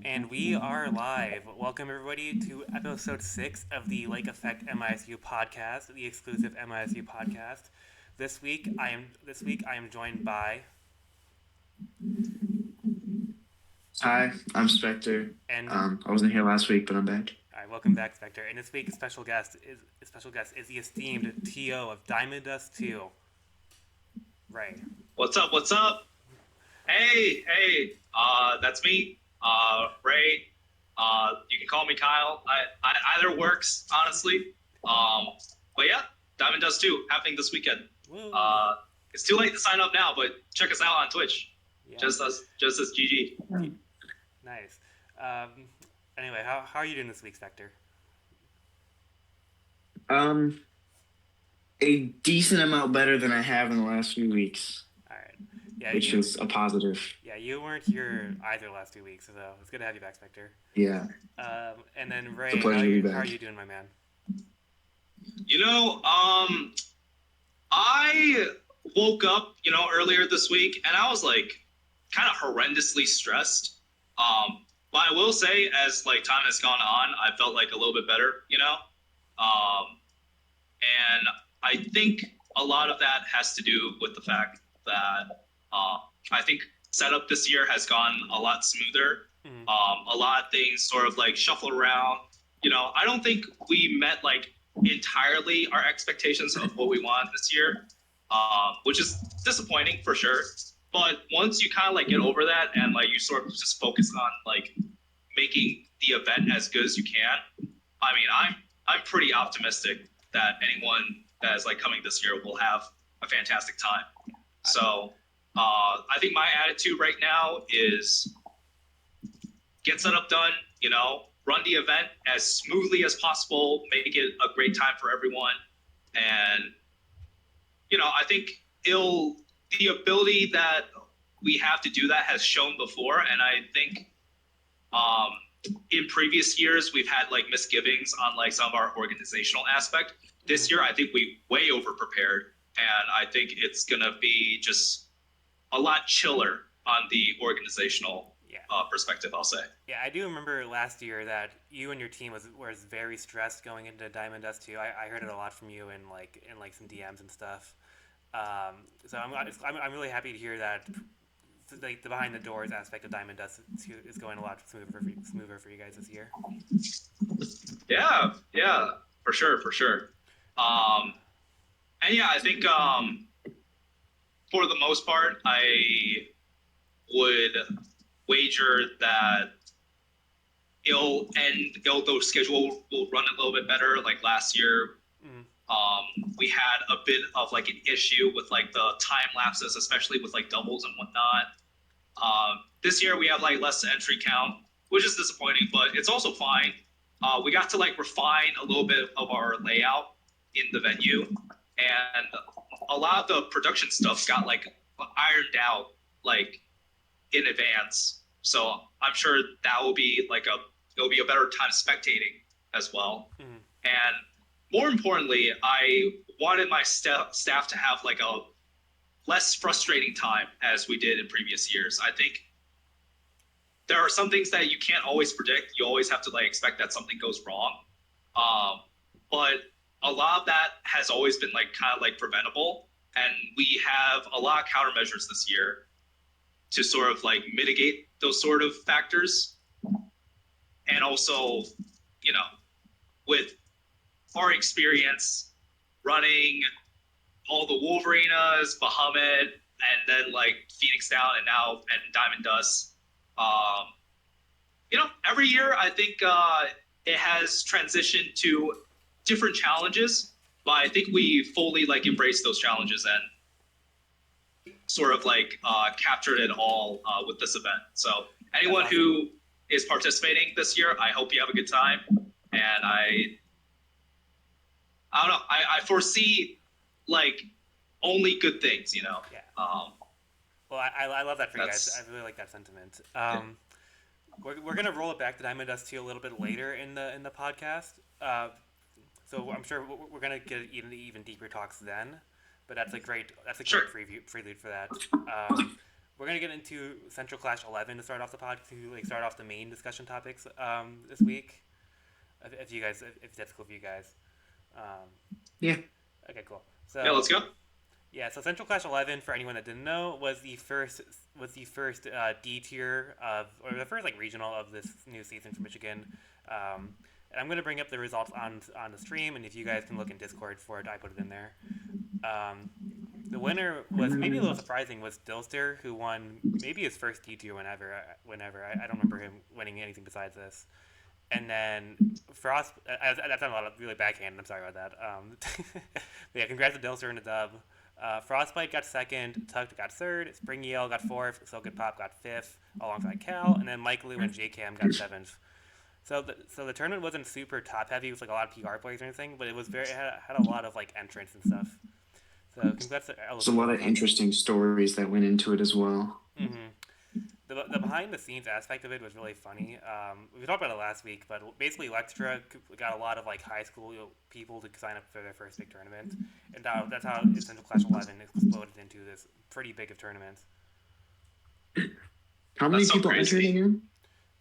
And we are live. Welcome everybody to episode 6 of the Lake Effect MISU podcast, the exclusive MISU podcast. This week I am joined by Hi, I'm Spectre. and I wasn't here last week, but I'm back. all right, welcome back, Spectre. And this week's special guest is the esteemed TO of Diamond Dust 2, Ray. What's up? What's up? Hey. That's me. Ray. You can call me Kyle. I either works, honestly. But yeah, Diamond Dust 2 happening this weekend. Woo. It's too late to sign up now, but check us out on Twitch. Yeah. Just as GG. Nice. Anyway, how are you doing this week, Spectre? A decent amount better than I have in the last few weeks, All right. Yeah, which is a positive. Yeah, you weren't here either last 2 weeks, so it's good to have you back, Spectre. Yeah. And then Ray, It's a pleasure to be back. how are you doing, my man? I woke up, earlier this week, and I was like, kind of horrendously stressed. But I will say, as like time has gone on, I felt like a little bit better, and I think a lot of that has to do with the fact that I think setup this year has gone a lot smoother. Mm-hmm. A lot of things sort of like shuffle around. I don't think we met like entirely our expectations of what we wanted this year, which is disappointing for sure. But once you kind of like get over that and like you sort of just focus on like making the event as good as you can, I mean, I'm pretty optimistic that anyone that is like coming this year will have a fantastic time. So I think my attitude right now is get set up done, run the event as smoothly as possible, make it a great time for everyone. And, I think the ability that we have to do that has shown before. And I think in previous years, we've had like misgivings on like some of our organizational aspect. This year, I think we way over prepared. And I think it's going to be just a lot chiller on the organizational perspective, I'll say. Yeah, I do remember last year that you and your team was very stressed going into Diamond Dust 2. I heard it a lot from you in some DMs and stuff. So I'm really happy to hear that like the behind the doors aspect of Diamond Dust 2 is going a lot smoother for you guys this year. Yeah, for sure. And yeah, I think for the most part, I would wager that the schedule will run a little bit better. Like last year, we had a bit of like an issue with like the time lapses, especially with like doubles and whatnot. This year we have like less entry count, which is disappointing, but it's also fine. We got to like refine a little bit of our layout in the venue, and a lot of the production stuff got like ironed out like in advance. So I'm sure that will be it'll be a better time spectating as well. And more importantly, I wanted my staff to have like a less frustrating time as we did in previous years. I think there are some things that you can't always predict. You always have to like expect that something goes wrong. But a lot of that has always been like kind of like preventable. And we have a lot of countermeasures this year to sort of like mitigate those sort of factors. And also, with our experience running all the Wolverinas, Bahamut, and then like Phoenix Down and Diamond Dust, every year I think it has transitioned to different challenges, but I think we fully like embraced those challenges and sort of like captured it all with this event. So anyone who is participating this year, I hope you have a good time. And I don't know, I foresee like only good things, Yeah. Well, I love that for you guys. I really like that sentiment. We're gonna roll it back to Diamond Dust 2 a little bit later in the podcast. So I'm sure we're gonna get even deeper talks then. But that's a great prelude for that. we're gonna get into Central Clash 11 to start off the pod to like start off the main discussion topics this week. If you guys, if that's cool for you guys. Um, Yeah. okay, cool. Yeah, let's go. Yeah, so Central Clash 11, for anyone that didn't know, was the first D tier of, or the first like regional of this new season for Michigan. And I'm gonna bring up the results on the stream, and if you guys can look in Discord for it, I put it in there. Um, the winner was maybe a little surprising, was Dilster, who won maybe his first D tier whenever. I don't remember him winning anything besides this. And then Frost, that sounded a lot of really backhand. I'm sorry about that. But yeah, congrats to Dilster in the dub. Frostbite got second, Tuck got third, Spring Yale got fourth, Silken Pop got fifth, alongside Cal, and then Mike Lou and JCam got seventh. So the tournament wasn't super top heavy with like a lot of PR players or anything, but it was had a lot of like entrants and stuff. So congrats to There's a lot of interesting stories that went into it as well. Mm-hmm. The behind the scenes aspect of it was really funny. We talked about it last week, but basically Lectra got a lot of like high school people to sign up for their first big tournament, and that's how Central Clash 11 exploded into this pretty big of tournament. How many people entered again?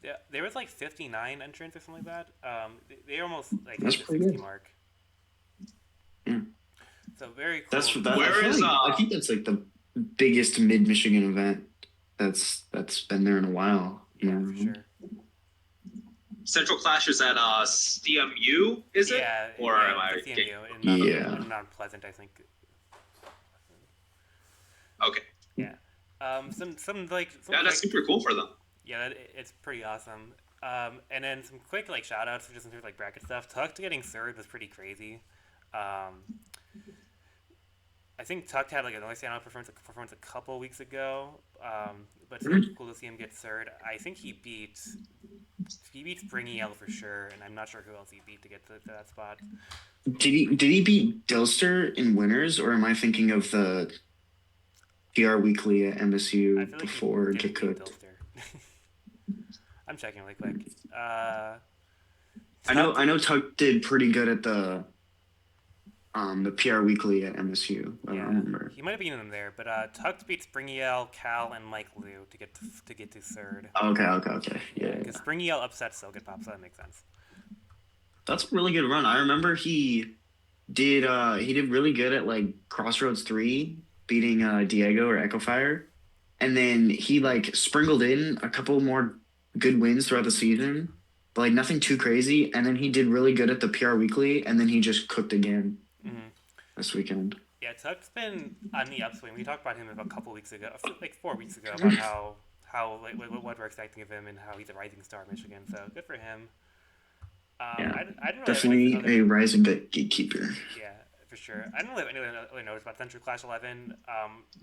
Yeah, there was like 59 entrants or something like that. They almost like that's hit the 60 mark. Yeah. So very cool. I think that's like the biggest mid-Michigan event that's been there in a while. Yeah, for sure. Central Clash is at CMU, is it? Yeah, or yeah, am I CMU in Mount Pleasant, I think. Okay. Yeah. Some that's super cool for them. Yeah, it's pretty awesome. And then some quick like shout outs just in terms of like bracket stuff. Tucked getting third was pretty crazy. I think Tuck had like another standout performance a couple weeks ago, but it's cool to see him get third. I think he beat Springy L for sure, and I'm not sure who else he beat to get to that spot. Did he beat Dilster in winners, or am I thinking of the PR Weekly at MSU before Get Cooked? I'm checking really quick. I know Tuck did pretty good at the PR Weekly at MSU. I don't remember. He might have been in there, but Tuck beat Springiel, Cal, and Mike Lou to get to third. Okay. Yeah. Because Springiel upset Silken Pop, so that makes sense. That's a really good run. I remember he did really good at like Crossroads 3, beating Diego or Echo Fire, and then he like sprinkled in a couple more good wins throughout the season, but like nothing too crazy. And then he did really good at the PR Weekly, and then he just cooked again this weekend. Yeah, Tuck's been on the upswing. We talked about him a couple weeks ago, like 4 weeks ago, about how like what we're expecting of him and how he's a rising star in Michigan. So good for him. I didn't really definitely a rising gatekeeper. Yeah, for sure. I don't really have anything notice about Central Clash 11.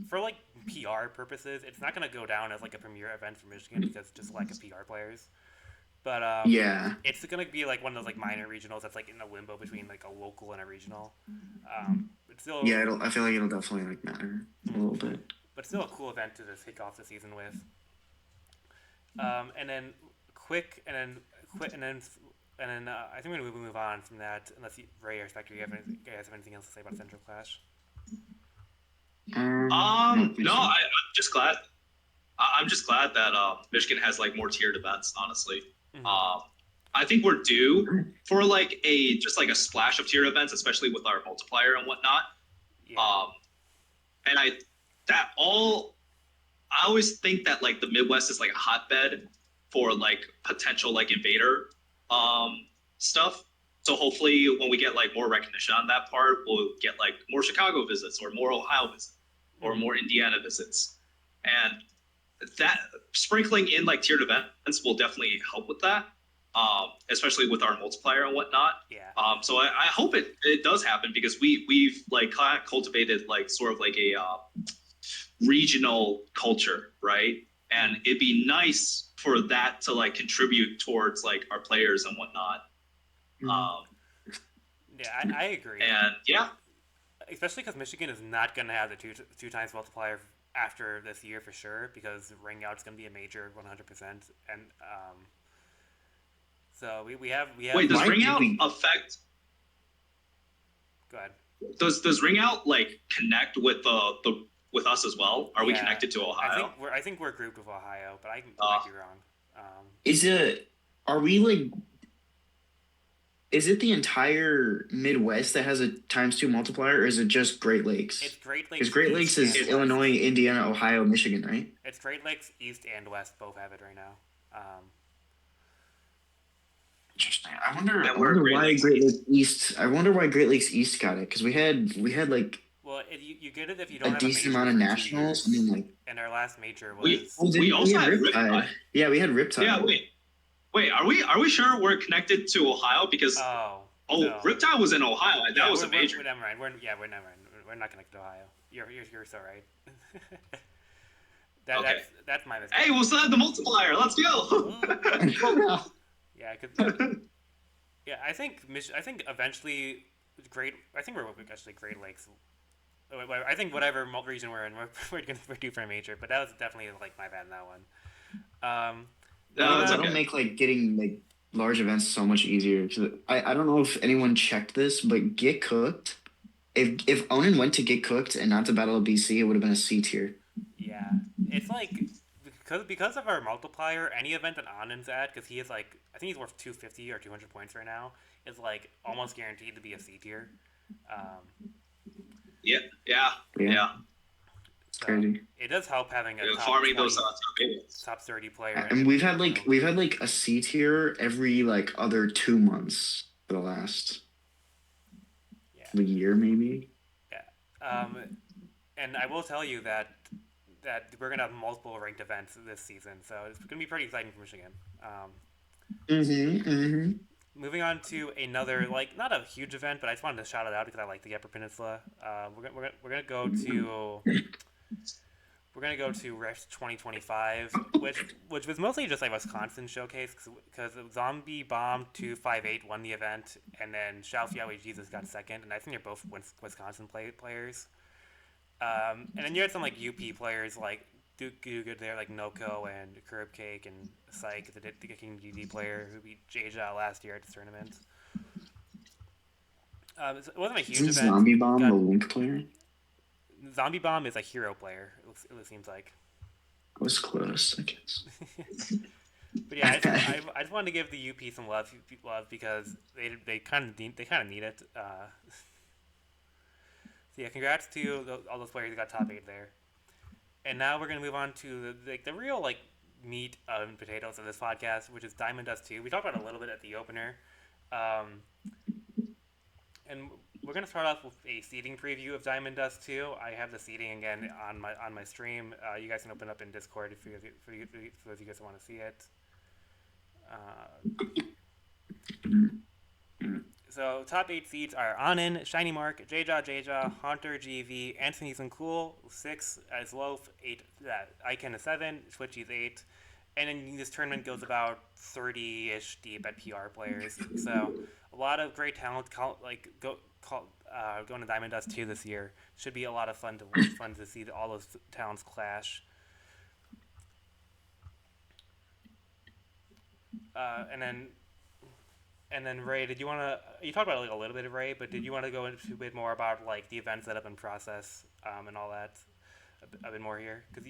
For like PR purposes, it's not going to go down as like a premier event for Michigan because just lack of PR players. But it's going to be like one of those like minor regionals that's like in a limbo between like a local and a regional. But still, I feel like it'll definitely like matter a little bit. But still a cool event to just kick off the season with. And then I think we're going to move on from that, unless Ray or Spectre, you guys have anything else to say about Central Clash? No, I'm just glad. I'm just glad that Michigan has like more tiered events. Honestly, I think we're due for like a splash of tiered events, especially with our multiplier and whatnot. Yeah. And I always think that like the Midwest is like a hotbed for like potential like invader stuff. So hopefully when we get like more recognition on that part, we'll get like more Chicago visits or more Ohio visits or more Indiana visits. And that sprinkling in like tiered events will definitely help with that, especially with our multiplier and whatnot. Yeah. So I hope it does happen because we've like cultivated like sort of like a regional culture, right? And it'd be nice for that to like contribute towards like our players and whatnot. Yeah, I agree. And yeah, especially because Michigan is not going to have the two times multiplier after this year for sure, because ring out's going to be a major 100%. And so we have. Wait, does ring out affect? Go ahead. Does ring out like connect with the with us as well? Are we Yeah, connected to Ohio? I think we're grouped with Ohio, but I might be wrong. Is it? Are we like? Is it the entire Midwest that has a ×2 multiplier, or is it just Great Lakes? It's Great Because Lakes. Great Lakes is East and Illinois, West. Indiana, Ohio, Michigan, right? It's Great Lakes East and West both have it right now. Interesting. I wonder. And I we're wonder Great why Lakes Great East. Lakes East. I wonder why Great Lakes East got it, because we had like Well, you get it if you don't a have decent a major amount of for 2 nationals. I years. mean, like And our last major was. We also had Riptide. Yeah, we had Riptide. Yeah, wait. Are we sure we're connected to Ohio? Because no. Riptide was in Ohio, and that was a major. We're never mind. We're never mind. We're not connected to Ohio. You're so right. Okay. That's my mistake. Hey, we'll still have the multiplier. Let's go. Yeah, cause, yeah, I think eventually I think we're actually Great Lakes. I think whatever region we're in, we're due for a major. But that was definitely like my bad in that one. No, it's That'll okay. make like getting like large events so much easier. I don't know if anyone checked this, but Get Cooked. If Onan went to Get Cooked and not to Battle of BC, it would have been a C tier. Yeah, it's like because of our multiplier, any event that Anand's at, because he is like I think he's worth 250 or 200 points right now, is like almost guaranteed to be a C tier. Yeah. It's crazy. It does help having a Farming those top 30 player. And we've had like a C tier every like other 2 months for the last year maybe. Yeah. And I will tell you that we're gonna have multiple ranked events this season, so it's gonna be pretty exciting for Michigan. Moving on to another, like, not a huge event, but I just wanted to shout it out because I like the Upper Peninsula. We're gonna go to Refs 2025, which was mostly just like Wisconsin showcase because Zombie Bomb 258 won the event, and then Shao Fiaoui Jesus got second, and I think they're both Wisconsin players. And then you had some like UP players like do good there, like Noko and Curb Cake and Psych, the King GD player who beat Jaja last year at this tournament. So it wasn't a huge event. Zombie Bomb the Link player? Zombie Bomb is a hero player, it seems like. I was close, I guess. But yeah, I just wanted to give the UP some love because they kind of need it. So yeah, congrats to all those players who got top 8 there. And now we're gonna move on to the real like meat and potatoes of this podcast, which is Diamond Dust 2. We talked about it a little bit at the opener, and we're gonna start off with a seeding preview of Diamond Dust 2. I have the seeding again on my stream. You guys can open up in Discord if you guys want to see it. So top 8 seeds are Anin, Shiny Mark, Jaja, Haunter, GV, Anthony's and Cool, 6 as Loaf, 8 Iken is 7, Switchy's 8, and then this tournament goes about 30-ish deep at PR players. So a lot of great talent going to Diamond Dust 2 this year. Should be a lot of fun to see all those talents clash. And then Ray, did you want to? You talked about like a little bit of Ray, but did you want to go into a bit more about like the event setup and process and all that a bit more here? Because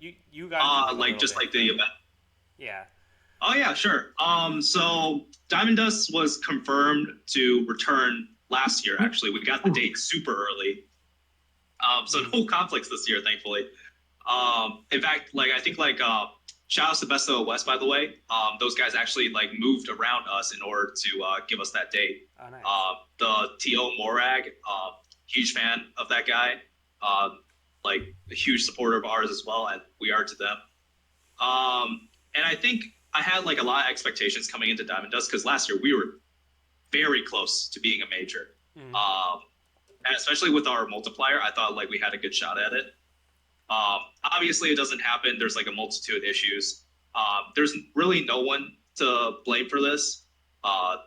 you got like just like the event. Yeah. Oh yeah, sure. So Diamond Dust was confirmed to return last year. Actually, we got the date super early. So no conflicts this year, thankfully. In fact, like I think like shout out to Best of the West, by the way. Those guys actually like moved around us in order to give us that date. Oh, nice. The T.O Morag, huge fan of that guy. Like a huge supporter of ours as well, and we are to them. And I think I had like a lot of expectations coming into Diamond Dust because last year we were very close to being a major. Mm-hmm. And especially with our multiplier, I thought like we had a good shot at it. Obviously, it doesn't happen. There's like a multitude of issues. There's really no one to blame for this.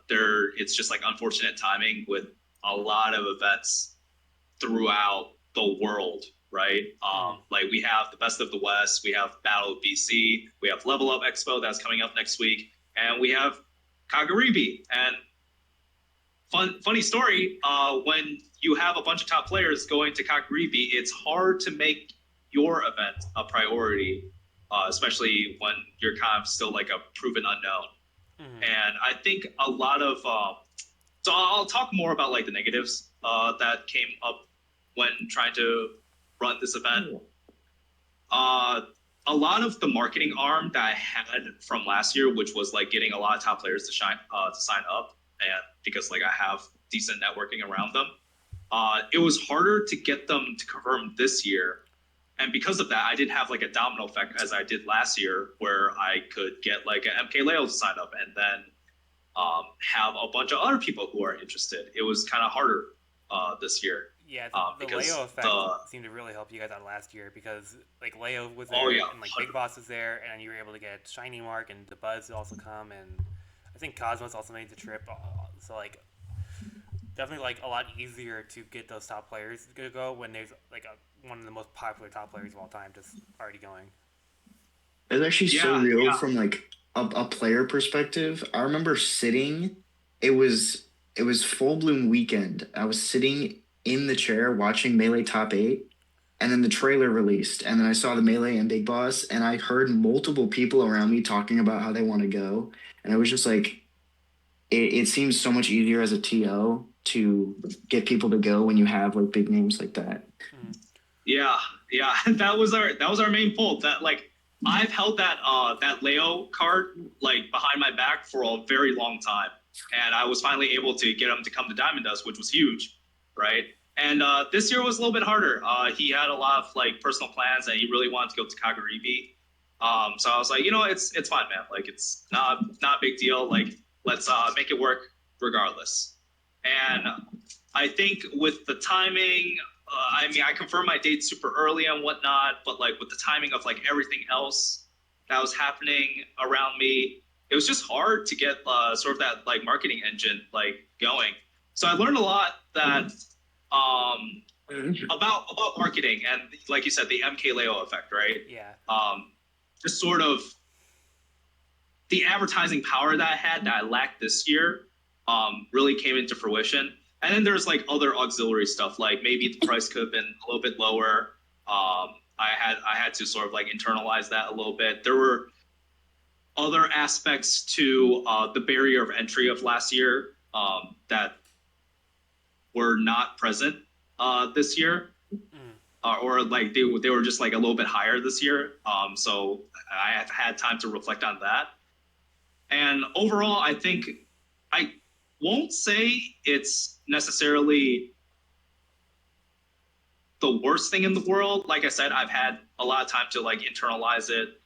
It's just like unfortunate timing with a lot of events throughout the world, right? Like we have the Best of the West, we have Battle of BC, we have Level Up Expo that's coming up next week, and we have Kagaribi. And funny story. When you have a bunch of top players going to Kakaribi, it's hard to make your event a priority, especially when you're kind of still like a proven unknown. Mm-hmm. And I think a lot of so I'll talk more about like the negatives that came up when trying to run this event. A lot of the marketing arm that I had from last year, which was like getting a lot of top players to sign up, and because like I have decent networking around them, it was harder to get them to confirm this year. And because of that, I didn't have like a domino effect as I did last year, where I could get like an MK Leo to sign up and then have a bunch of other people who are interested. It was kind of harder this year. Yeah, the Because Leo effect seemed to really help you guys out last year because like Leo was there and like Big Boss was there and you were able to get Shiny Mark and the Buzz also come and I think Cosmos also made the trip. So like definitely like a lot easier to get those top players to go when there's like one of the most popular top players of all time just already going. It's actually so real from like a player perspective. I remember sitting. It was full bloom weekend. I was sitting in the chair watching Melee Top 8, and then the trailer released, and then I saw the Melee and Big Boss, and I heard multiple people around me talking about how they want to go, and I was just like, it seems so much easier as a TO to get people to go when you have like big names like that. Mm. Yeah, that was our main fault. That like I've held that Leo card like behind my back for a very long time, and I was finally able to get him to come to Diamond Dust, which was huge, right? And this year was a little bit harder. He had a lot of like personal plans, and he really wanted to go to Kagaribi. So I was like, it's fine, man. Like it's not a big deal. Like let's make it work regardless. And I think with the timing, I mean, I confirmed my date super early and whatnot, but like with the timing of like everything else that was happening around me, it was just hard to get sort of that like marketing engine like going. So I learned a lot that about marketing and like you said, the MK Leo effect, right? Yeah. Just sort of the advertising power that I had that I lacked this year really came into fruition. And then there's like other auxiliary stuff, like maybe the price could have been a little bit lower. I had to sort of like internalize that a little bit. There were other aspects to the barrier of entry of last year that were not present this year. Or like they were just like a little bit higher this year. So I have had time to reflect on that. And overall, I think I won't say it's necessarily the worst thing in the world. Like I said, I've had a lot of time to like internalize it,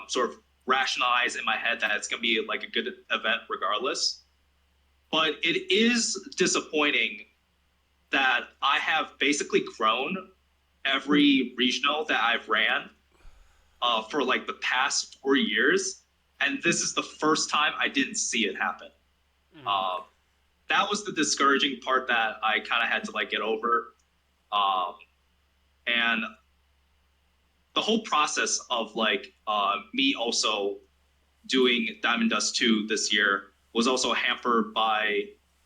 sort of rationalize in my head that it's going to be like a good event regardless. But it is disappointing that I have basically grown every regional that I've ran for like the past 4 years. And this is the first time I didn't see it happen. That was the discouraging part that I kind of had to like get over. And the whole process of like me also doing Diamond Dust 2 this year was also hampered by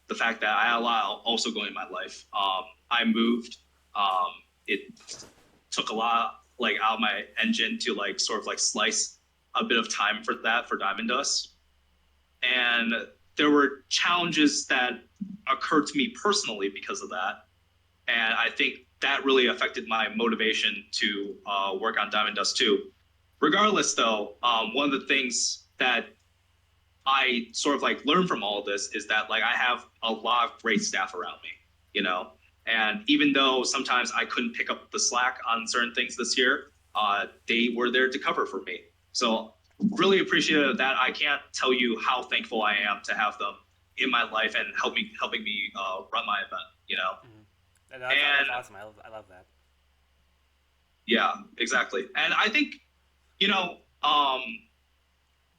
the fact that I had a lot also going in my life. I moved. It took a lot like out of my engine to like sort of like slice a bit of time for that for Diamond Dust. And there were challenges that occurred to me personally because of that. And I think that really affected my motivation to work on Diamond Dust 2. Regardless, though, one of the things that I sort of like learned from all of this is that like I have a lot of great staff around me, And even though sometimes I couldn't pick up the slack on certain things this year, they were there to cover for me. So really appreciative of that. I can't tell you how thankful I am to have them in my life and helping me run my event, That's awesome. I love that. Yeah, exactly. And I think,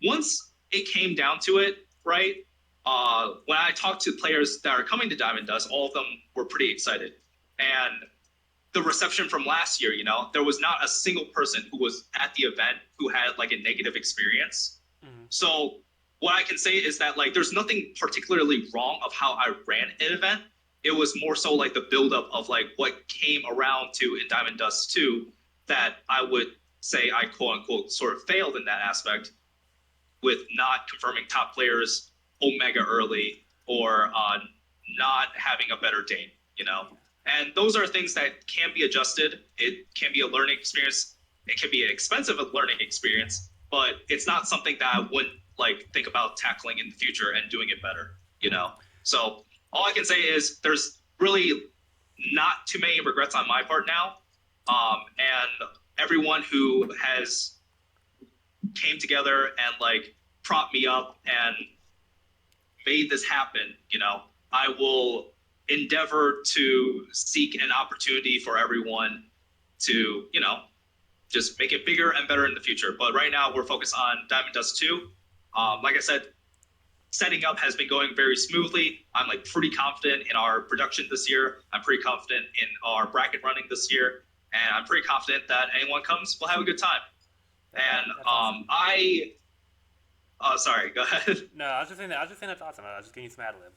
once it came down to it, right? When I talked to players that are coming to Diamond Dust, all of them were pretty excited. And the reception from last year, there was not a single person who was at the event who had like a negative experience. So what I can say is that like there's nothing particularly wrong of how I ran an event. It was more so like the buildup of like what came around to in Diamond Dust 2 that I would say I quote unquote sort of failed in that aspect with not confirming top players Omega early or not having a better Dane, you know? And those are things that can be adjusted. It can be a learning experience. It can be an expensive learning experience, but it's not something that I wouldn't like think about tackling in the future and doing it better, you know? So all I can say is there's really not too many regrets on my part now. And everyone who has came together and like propped me up and made this happen, you know, I will endeavor to seek an opportunity for everyone to, you know, just make it bigger and better in the future. But right now we're focused on Diamond Dust 2. Like I said, setting up has been going very smoothly. I'm like pretty confident in our production this year. I'm pretty confident in our bracket running this year. And I'm pretty confident that anyone comes will have a good time. And awesome. Sorry, go ahead. No, I was just saying that's awesome. I was just giving you some ad lib.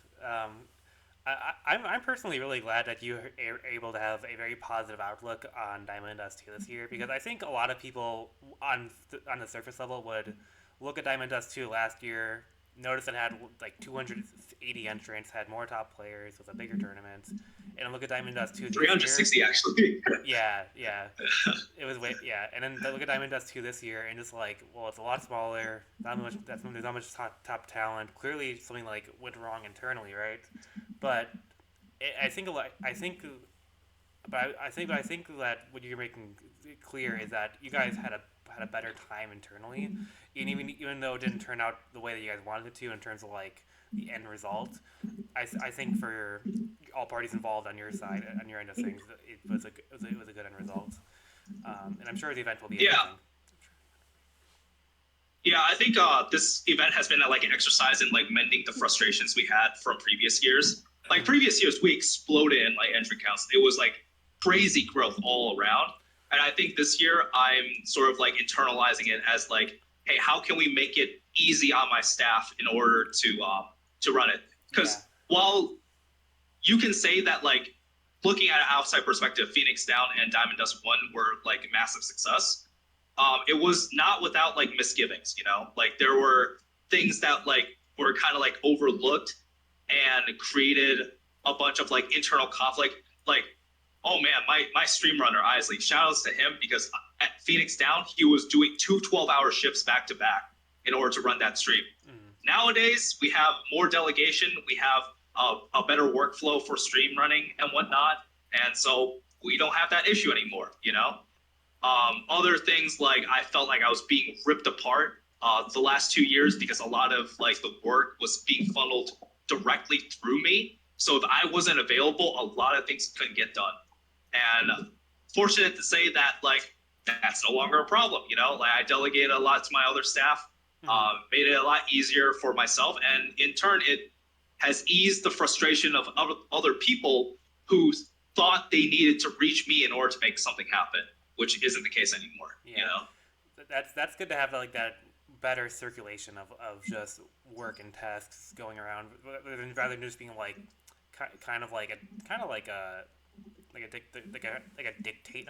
I'm personally really glad that you are able to have a very positive outlook on Diamond Dust 2 this year, because I think a lot of people on the surface level would look at Diamond Dust 2 last year, notice it had like 280 entrants, had more top players, was a bigger tournament, and look at Diamond Dust 2 this 360 year. Actually. Yeah. It was and then look at Diamond Dust 2 this year, and just like, well, it's a lot smaller. There's not much top talent. Clearly, something like went wrong internally, right? But I think that what you're making clear is that you guys had a better time internally, and even though it didn't turn out the way that you guys wanted it to in terms of like the end result. I think for all parties involved on your side, on your end of things, it was a good end result, and I'm sure the event will be amazing. Yeah, I think this event has been like an exercise in like mending the frustrations we had from previous years. Like previous years, we exploded in like entry counts. It was like crazy growth all around. And I think this year I'm sort of like internalizing it as like, hey, how can we make it easy on my staff in order to run it? Because while you can say that like looking at an outside perspective, Phoenix Down and Diamond Dust 1 were like massive success. It was not without like misgivings, you know, like there were things that like were kind of like overlooked and created a bunch of like internal conflict. Like, oh man, my stream runner Isley, shout outs to him, because at Phoenix Down he was doing 2 12-hour shifts back to back in order to run that stream. Nowadays we have more delegation, we have a better workflow for stream running and whatnot, and so we don't have that issue anymore, you know. Other things, like I felt like I was being ripped apart the last 2 years because a lot of like the work was being funneled directly through me. So if I wasn't available, a lot of things couldn't get done. And fortunate to say that like that's no longer a problem, you know. Like I delegated a lot to my other staff, made it a lot easier for myself, and in turn it has eased the frustration of other people who thought they needed to reach me in order to make something happen, which isn't the case anymore. You know, that's good to have like that better circulation of just work and tasks going around, rather than just being like kind of like a dictate.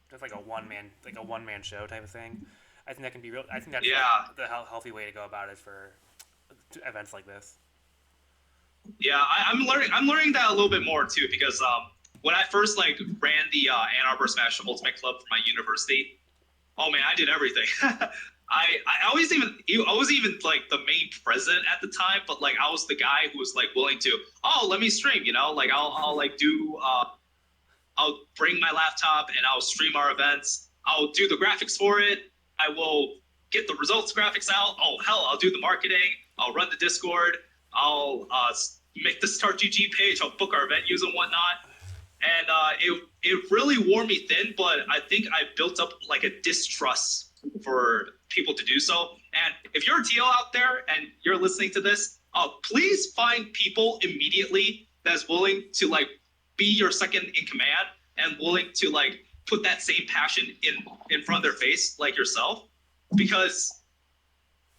Just like a one man show type of thing. I think that can be real. I think that's like the healthy way to go about it for events like this. Yeah, I'm learning that a little bit more too, because when I first like ran the Ann Arbor Smash Ultimate Club for my university, oh man, I did everything. I was even like the main president at the time, but like I was the guy who was like willing to, let me stream, you know, like I'll like do I'll bring my laptop and I'll stream our events. I'll do the graphics for it. I will get the results graphics out. Oh hell, I'll do the marketing. I'll run the Discord. I'll make the Start GG page. I'll book our venues and whatnot. And it really wore me thin, but I think I built up like a distrust for people to do so. And if you're a TO out there and you're listening to this, please find people immediately that's willing to like be your second in command and willing to like put that same passion in front of their face like yourself, because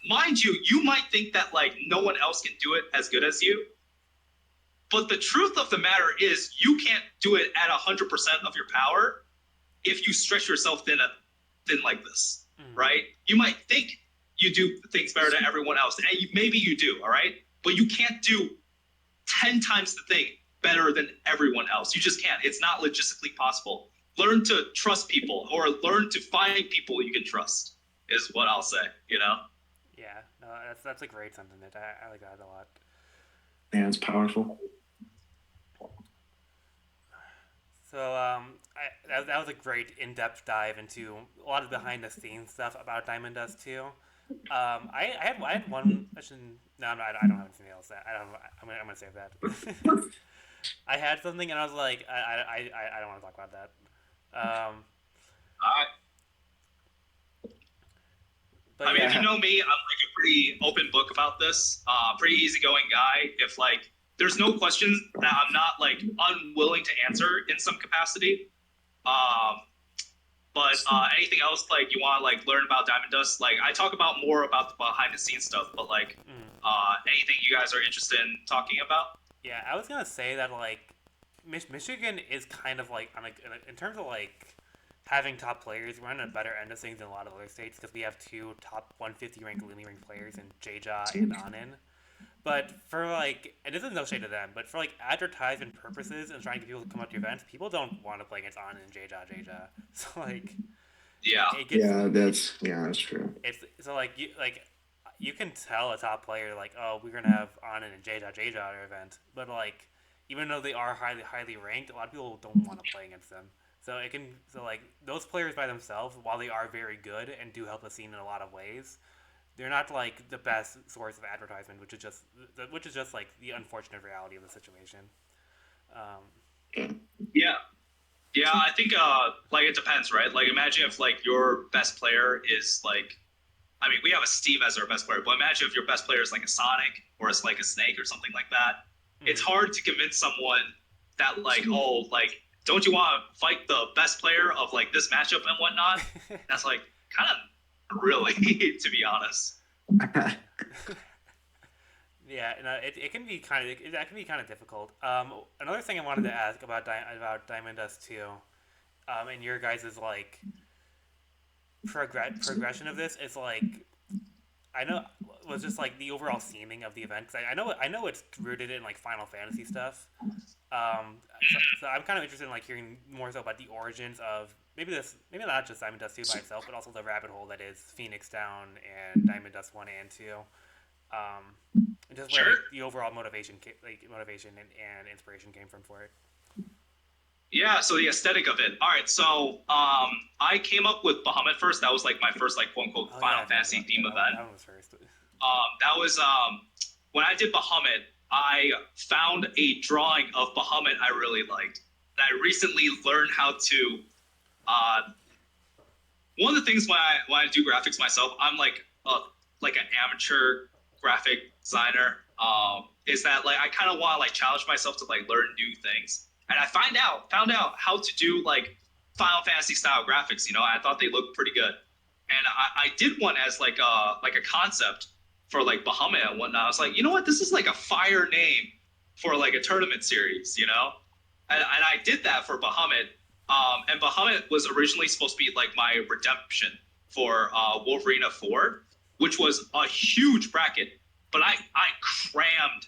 mind you, you might think that like no one else can do it as good as you. But the truth of the matter is you can't do it at 100% of your power if you stretch yourself thin like this, right? You might think you do things better than everyone else, and maybe you do, all right? But you can't do 10 times the thing better than everyone else. You just can't. It's not logistically possible. Learn to trust people, or learn to find people you can trust, is what I'll say, you know? Yeah, no, that's a great sentiment. I like that a lot. Yeah, it's powerful. So that was a great in-depth dive into a lot of behind-the-scenes stuff about Diamond Dust 2. I had one question. No, I don't have anything else. I'm gonna save that. I had something and I was like, I don't want to talk about that. I, But I mean, yeah, if you know me, I'm like a pretty open book about this. Pretty easygoing guy. If like there's no questions that I'm not like unwilling to answer in some capacity. But anything else like you want to like learn about Diamond Dust? Like I talk about more about the behind the scenes stuff, but like anything you guys are interested in talking about? yeah, I was gonna say that like Michigan is kind of like on in terms of like having top players, we're on a better end of things than a lot of other states because we have two top 150 ranked Lumi ranked players in Jaja and Anin. But for like, and this is no shade to them, but for like advertisement purposes and trying to get people to come out to events, people don't want to play against Anin and Jaja. So like, Yeah. it gets That's true. it's so like you can tell a top player like, oh, we're gonna have Anin and Jaja at our event, but like even though they are highly ranked, a lot of people don't want to play against them. So like those players by themselves, while they are very good and do help the scene in a lot of ways, they're not like the best source of advertisement, which is just like the unfortunate reality of the situation. Yeah. Yeah, I think like it depends, right? Like imagine if like your best player is like I mean, we have a Steve as our best player, but imagine if your best player is like a Sonic or it's like a Snake or something like that. It's hard to convince someone that like, oh, like, don't you want to fight the best player of like this matchup and whatnot? That's like kind of really, to be honest. Yeah, no, it can be that can be kind of difficult. Another thing I wanted to ask about Diamond Dust 2, and your guys' like progression of this is like I know was just like the overall theming of the event. 'Cause I know it's rooted in like Final Fantasy stuff. So I'm kind of interested in like hearing more so about the origins of maybe not just Diamond Dust 2 by itself, but also the rabbit hole that is Phoenix Down and Diamond Dust 1 and 2. And just where like, the overall motivation and inspiration came from for it. Yeah, so the aesthetic of it. All right, so I came up with Bahamut first. That was like my first like quote unquote Final Fantasy theme event. That one was first. That was when I did Bahamut. I found a drawing of Bahamut I really liked. And I recently learned how to. One of the things when I do graphics myself, I'm like an amateur graphic designer. Is that like I kind of want to like challenge myself to like learn new things. And I found out how to do like Final Fantasy style graphics. You know, I thought they looked pretty good, and I did one as like a concept for like Bahamut and whatnot. I was like, you know what, this is like a fire name for like a tournament series, you know, and I did that for Bahamut. And Bahamut was originally supposed to be like my redemption for Wolverina 4, which was a huge bracket, but I crammed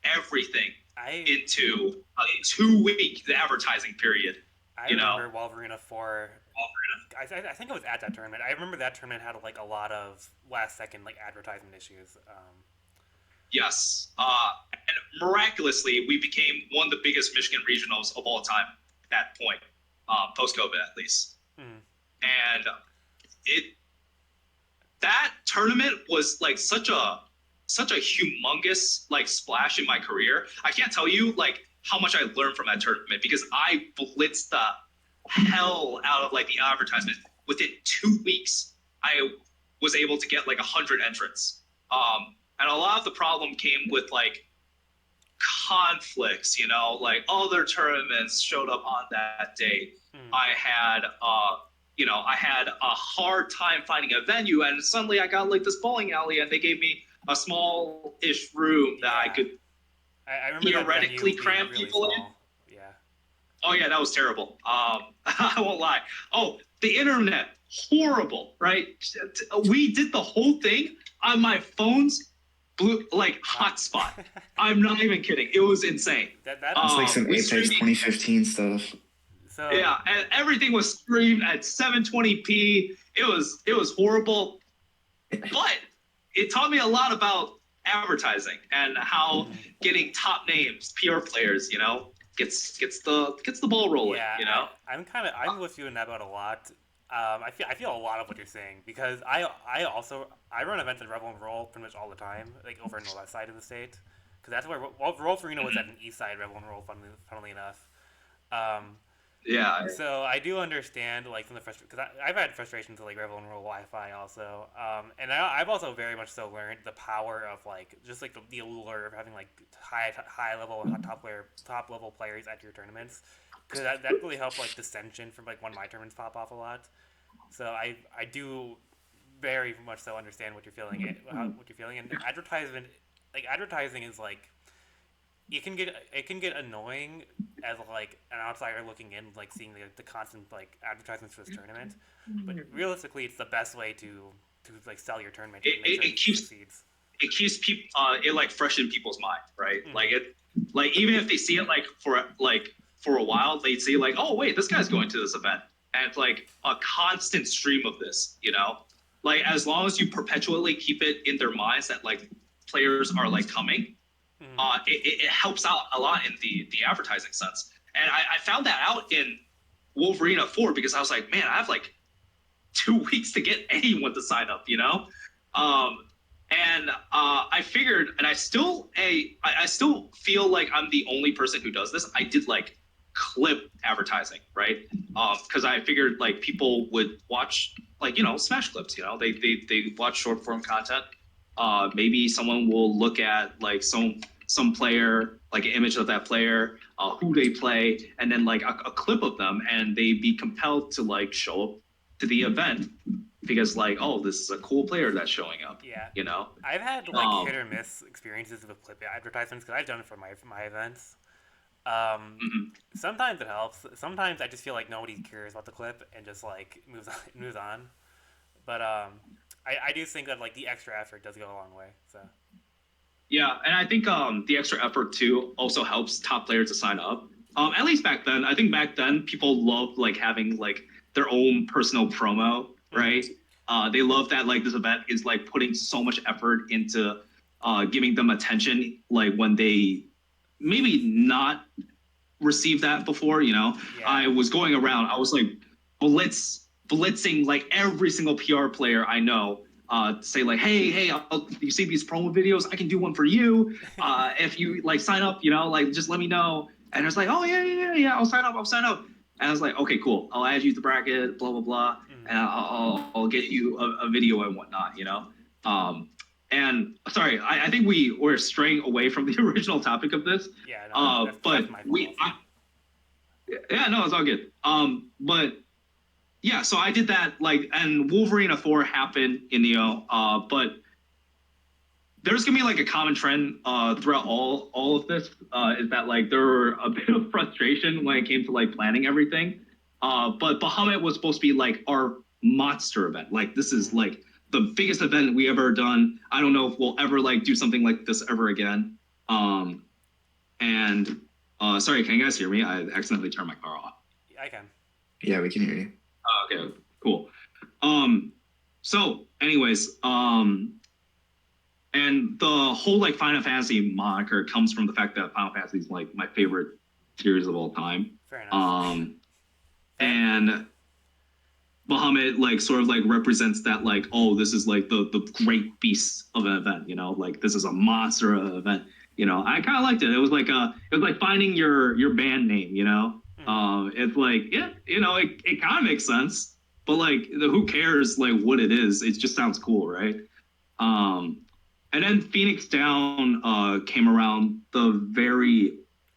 everything into a 2-week advertising period. I remember Wolverina 4. I think it was at that tournament. I remember that tournament had like a lot of last second like advertisement issues. Yes, and miraculously, we became one of the biggest Michigan regionals of all time at that point, post COVID at least. And that tournament was like such a humongous like splash in my career. I can't tell you like how much I learned from that tournament because I blitzed the hell out of like the advertisement. Within 2 weeks, I was able to get like 100 entrants. And a lot of the problem came with like conflicts, you know, like other tournaments showed up on that date. I had I had a hard time finding a venue, and suddenly I got like this bowling alley, and they gave me a small-ish room that I could I remember theoretically that venue cram being really people small. in. Yeah. Oh yeah, that was terrible. I won't lie. Oh, the internet, horrible, right? We did the whole thing on my phone's blue like hotspot. I'm not even kidding. It was insane. That's It's like some we Apex streamed 2015 stuff. so yeah, and everything was streamed at 720p. It was horrible, but it taught me a lot about advertising and how getting top names, PR players, gets the ball rolling. Yeah, I'm with you in that about a lot. I feel a lot of what you're saying because I run events at Rebel and Roll pretty much all the time, like over in the west side of the state, because that's where Roll Arena was at an east side Rebel and Roll. Funnily enough, Yeah. so I do understand like some of the frustration because I've had frustrations with like Rebel and Roll Wi-Fi also, and I've also very much so learned the power of like just like the allure of having like high level top level players at your tournaments because that really helped like dissension from like when my tournaments pop off a lot. So I do very much so understand what you're feeling and advertising is like it can get annoying as like an outsider looking in, like seeing the constant like advertisements for this tournament. But realistically, it's the best way to like sell your tournament. And make sure It keeps succeeds. people it like fresh in people's mind, right? Mhm. Like even if they see it like for a while, they see like, oh wait, this guy's going to this event, and it's like a constant stream of this, like as long as you perpetually keep it in their minds that like players are like coming. It helps out a lot in the advertising sense. And I found that out in Wolverine 4 because I was like, man, I have like 2 weeks to get anyone to sign up, and I figured, and I still feel like I'm the only person who does this. I did like clip advertising, right? Because I figured like people would watch like smash clips, they watch short form content. Maybe someone will look at like some player, like an image of that player, who they play, and then like a clip of them, and they'd be compelled to like show up to the event because like, oh, this is a cool player that's showing up. Yeah. You know. I've had like hit or miss experiences with clip advertisements because I've done it for my events. Sometimes it helps. Sometimes I just feel like nobody cares about the clip and just like moves on. But I do think that like the extra effort does go a long way. So. Yeah, and I think the extra effort too also helps top players to sign up. At least back then, I think back then people loved like having like their own personal promo, right? They love that like this event is like putting so much effort into giving them attention, like when they maybe not received that before. Yeah. I was going around, I was like blitzing like every single PR player I know. Say like, hey, you see these promo videos? I can do one for you. If you like sign up, like just let me know. And it's like, oh yeah, I'll sign up. And I was like, okay, cool. I'll add you to the bracket, blah blah blah, and I'll get you a video and whatnot, And sorry, I think we were straying away from the original topic of this. Yeah, no, that's my fault. Yeah, no, it's all good. But. Yeah, so I did that, like, and Wolverine 4 happened in but there's gonna be like a common trend throughout all of this is that like there were a bit of frustration when it came to like planning everything. But Bahamut was supposed to be like our monster event. Like this is like the biggest event we ever done. I don't know if we'll ever like do something like this ever again. And sorry, can you guys hear me? I accidentally turned my car off. I can. Yeah, we can hear you. Okay, cool. So anyways, and the whole like Final Fantasy moniker comes from the fact that Final Fantasy is like my favorite series of all time. Fair enough. And Bahamut like sort of like represents that like, oh, this is like the great beast of an event, like this is a monster of an event. I kind of liked it. It was like finding your band name, It's like, yeah, it kind of makes sense, but like, who cares like what it is? It just sounds cool, right? And then Phoenix Down came around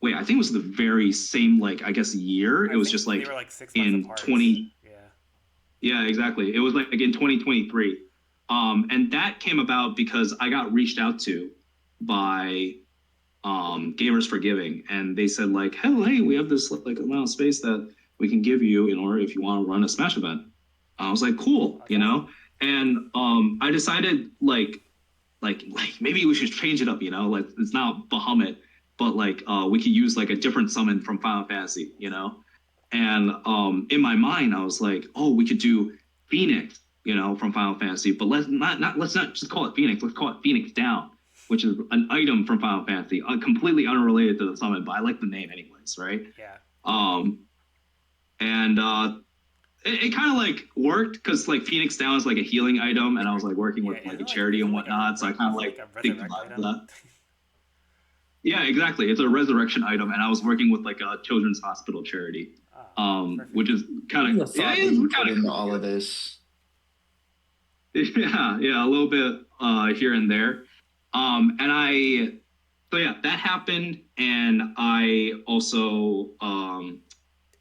I think it was the very same like I guess year. It was just like they were like 6 months in apart. 20. Yeah. Yeah, exactly. It was like in 2023. And that came about because I got reached out to by Gamers for Giving, and they said like, hey, we have this like amount of space that we can give you in order if you want to run a Smash event. I was like, cool, That's awesome. and I decided like maybe we should change it up, like it's not Bahamut, but like we could use like a different summon from Final Fantasy, and in my mind I was like, oh, we could do Phoenix, from Final Fantasy, but let's not just call it Phoenix, let's call it Phoenix Down, which is an item from Final Fantasy, completely unrelated to the summon, but I like the name anyways, right? Yeah. And it kind of like worked because like Phoenix Down is like a healing item, and I was like working with like a charity and whatnot, so I kind of like think about that. Yeah, exactly. It's a resurrection item, and I was working with like a children's hospital charity, which is kind of into all of this. Yeah, a little bit here and there, so yeah, that happened, and I also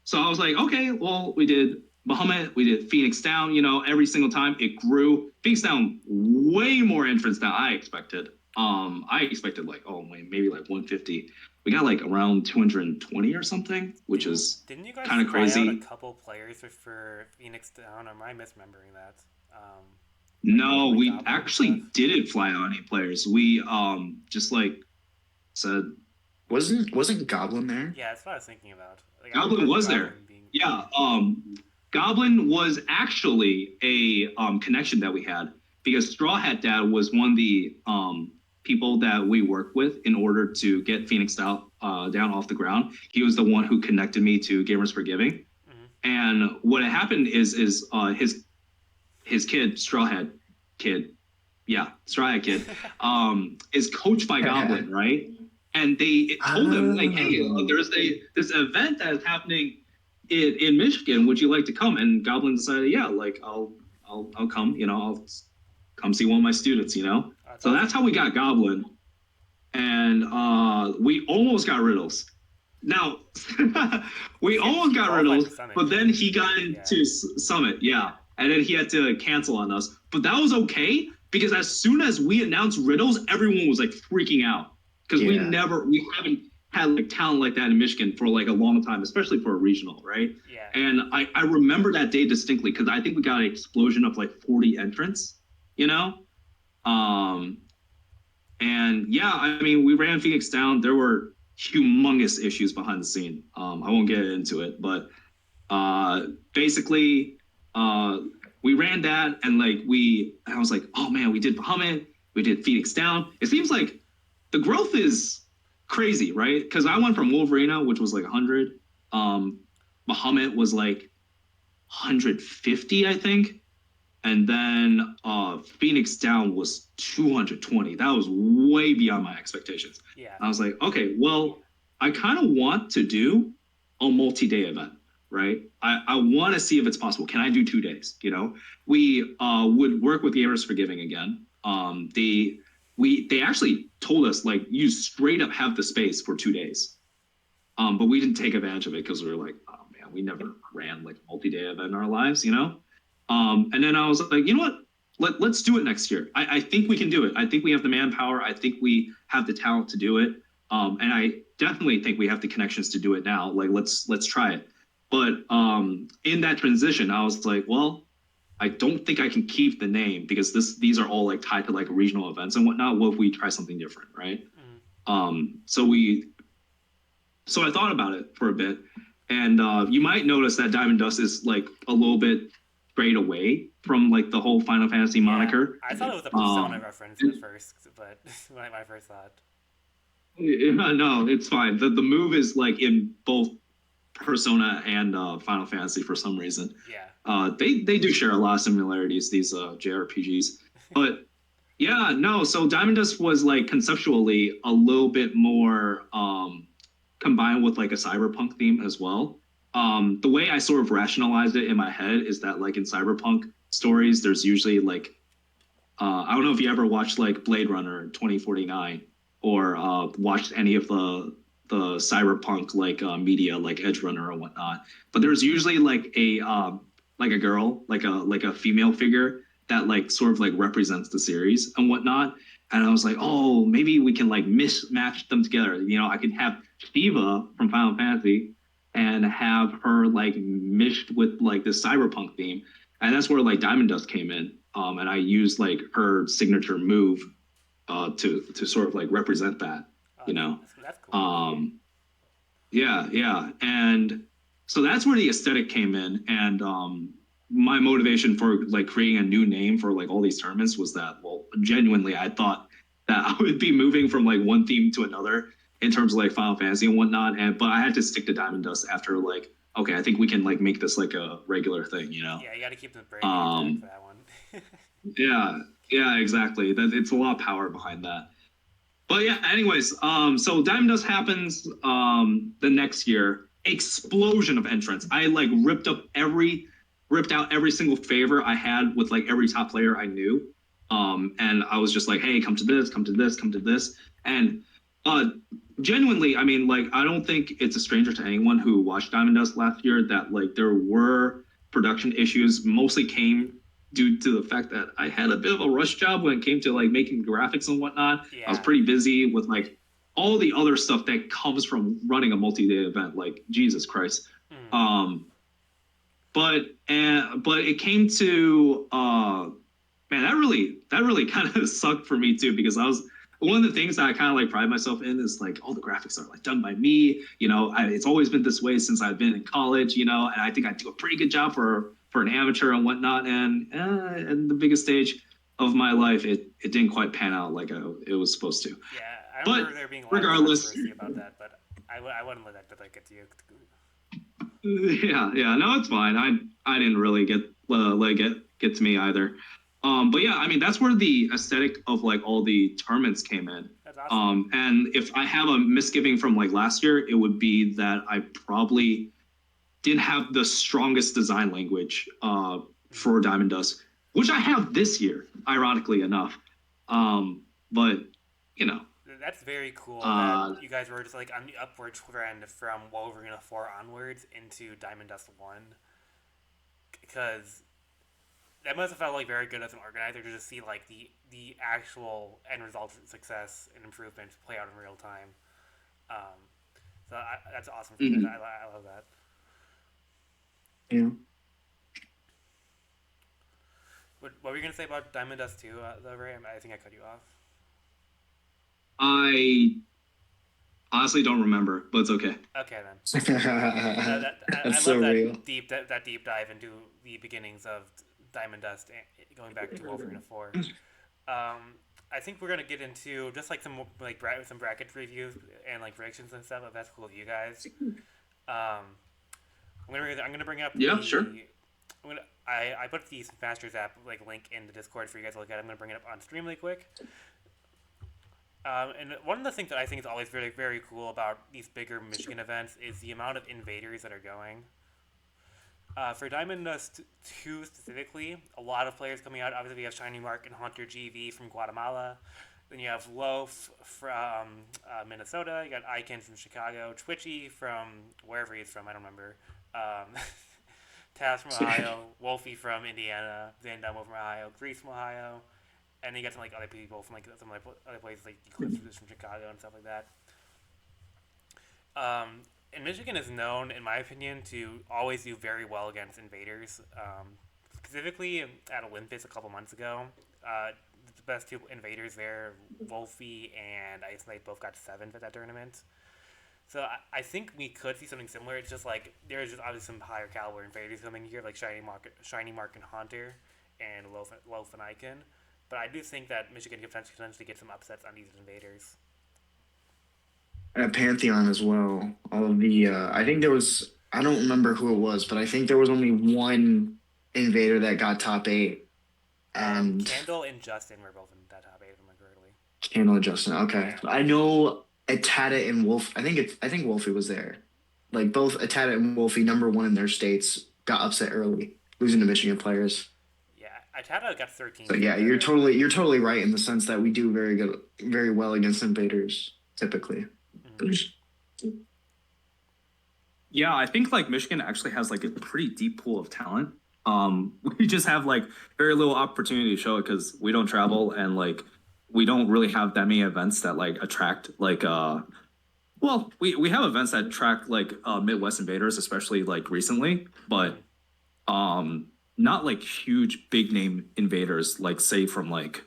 so I was like, okay, well, we did Bahamut, we did Phoenix Down, every single time it grew. Phoenix Down, way more entrants than I expected. I expected like, oh, maybe like 150. We got like around 220 or something, which is didn't you guys kind of crazy. Out a couple players for Phoenix Down, or am I misremembering that? No, we actually didn't fly out any players. We just like said, wasn't Goblin there? Yeah, that's what I was thinking about. Like, Goblin was there. Yeah, Goblin was actually a connection that we had because Straw Hat Dad was one of the people that we worked with in order to get Phoenix down off the ground. He was the one who connected me to Gamers for Giving. And what had happened is his kid, Straw Hat Kid, is coached by Goblin, right? And they told him like, hey, there's this event that is happening in Michigan. Would you like to come? And Goblin decided, yeah, like I'll come. I'll come see one of my students. So that's how we got Goblin, and we almost got Riddles. Now we almost got Riddles, but then he got into Summit, and then he had to cancel on us. But that was okay because as soon as we announced Riddles, everyone was like freaking out because we haven't had like talent like that in Michigan for like a long time, especially for a regional, right? Yeah. And I remember that day distinctly because I think we got an explosion of like 40 entrants, and yeah, I mean, we ran Phoenix Down. There were humongous issues behind the scene. I won't get into it, but basically, we ran that, and like I was like, oh man, we did Bahamut, we did Phoenix Down. It seems like the growth is crazy, right? Because I went from Wolverina, which was like 100. Bahamut was like 150, I think. And then Phoenix Down was 220. That was way beyond my expectations. Yeah. I was like, okay, well, I kind of want to do a multi-day event, right? I want to see if it's possible. Can I do 2 days? We would work with Gamers for Giving again. They actually told us like you straight up have the space for 2 days, but we didn't take advantage of it because we were like, oh man, we never ran like a multi-day event in our lives, and then I was like, you know what? Let's do it next year. I think we can do it. I think we have the manpower. I think we have the talent to do it. And I definitely think we have the connections to do it now. Like, let's try it. But in that transition, I was like, well, I don't think I can keep the name because these are all like tied to like regional events and whatnot. What if we try something different, right? So I thought about it for a bit, and you might notice that Diamond Dust is like a little bit strayed away from like the whole Final Fantasy moniker. I thought it was a Persona reference at first, but when I first thought. No, it's fine. The move is like in both Persona and Final Fantasy for some reason. Yeah. They do share a lot of similarities, these JRPGs. But yeah, no, so Diamond Dust was like conceptually a little bit more combined with like a cyberpunk theme as well. The way I sort of rationalized it in my head is that like in cyberpunk stories, there's usually like, I don't know if you ever watched like Blade Runner 2049 or watched any of the cyberpunk like media like Edge Runner or whatnot, but there's usually like a like a girl, like a female figure that like sort of like represents the series and whatnot. And I was like, oh, maybe we can like mismatch them together. You know, I could have Shiva from Final Fantasy and have her like mished with like this cyberpunk theme. And that's where like Diamond Dust came in. And I used like her signature move to sort of like represent that, you know. That's cool. Yeah. And so that's where the aesthetic came in. And my motivation for like creating a new name for like all these tournaments was that, well, genuinely, I thought that I would be moving from like one theme to another in terms of like Final Fantasy and whatnot. But I had to stick to Diamond Dust after like, okay, I think we can like make this like a regular thing, you know? Yeah, you got to keep the brain for that one. Yeah, exactly. It's a lot of power behind that. But yeah, anyways, so Diamond Dust happens the next year. Explosion of entrants. I like ripped out every single favor I had with like every top player I knew. And I was just like, hey, come to this, come to this, come to this. And genuinely, I mean, like, I don't think it's a stranger to anyone who watched Diamond Dust last year that like there were production issues, mostly came due to the fact that I had a bit of a rush job when it came to like making graphics and whatnot. Yeah. I was pretty busy with like all the other stuff that comes from running a multi-day event. Like Jesus Christ. But it came to man, that really kind of sucked for me too, because I was one of the things that I kind of like pride myself in is like all the graphics are like done by me. You know, it's always been this way since I've been in college. You know, and I think I do a pretty good job for an amateur and whatnot. And the biggest stage of my life, it didn't quite pan out like it was supposed to. Yeah, I remember there being a lot of controversy about that, but I wouldn't let that like get to you. Yeah, no, it's fine. I didn't really get to me either. But yeah, I mean that's where the aesthetic of like all the tournaments came in. That's awesome. And if I have a misgiving from like last year, it would be that I probably didn't have the strongest design language for Diamond Dust, which I have this year, ironically enough. But you know. That's very cool that you guys were just like on the upward trend from Wolverine 4 onwards into Diamond Dust 1. Because that must have felt like very good as an organizer to just see like the actual end result success and improvement play out in real time. So that's awesome for you guys. I love that. Yeah. What were you going to say about Diamond Dust 2, though, Ray? I think I cut you off. I honestly don't remember, but it's okay. Okay then. I love so that real. deep dive into the beginnings of Diamond Dust, going back to Wolverine 4. I think we're gonna get into just like some bracket reviews and like predictions and stuff. If that's cool with you guys. I'm gonna bring up. Yeah, sure. I put the Masters app like link in the Discord for you guys to look at. I'm gonna bring it up on stream really quick. And one of the things that I think is always very, very cool about these bigger Michigan events is the amount of invaders that are going. For Diamond Dust 2 specifically, a lot of players coming out. Obviously, we have Shiny Mark and Hunter GV from Guatemala. Then you have Loaf from Minnesota. You got Iken from Chicago. Twitchy from wherever he's from, I don't remember. Taz from Ohio. Wolfie from Indiana. Zandamo from Ohio. Grease from Ohio. And then you got some like other people from like some other places like Eclipse from Chicago and stuff like that. And Michigan is known, in my opinion, to always do very well against invaders. Specifically at Olympus a couple months ago, the best two invaders there, Wolfie and Ice Knight, both got 7th at that tournament. So I think we could see something similar. It's just like there's just obviously some higher caliber invaders coming here, like Shiny Mark and Hunter, and Loaf and Iken. But I do think that Michigan could potentially get some upsets on these invaders. At Pantheon as well. All of the I think there was, I don't remember who it was, but I think there was only one invader that got top 8. And Candle and Justin were both in that top 8, if I remember correctly. Candle and Justin, okay. Yeah. I know Atata and Wolf. I think Wolfie was there. Like both Atata and Wolfie, number 1 in their states, got upset early, losing to Michigan players. Atata got 13. So yeah, you're totally right in the sense that we do very well against invaders typically. Yeah, I think like Michigan actually has like a pretty deep pool of talent. we just have like very little opportunity to show it because we don't travel and like we don't really have that many events that like attract like well, we have events that attract like Midwest invaders, especially like recently, but not like huge big name invaders like say from like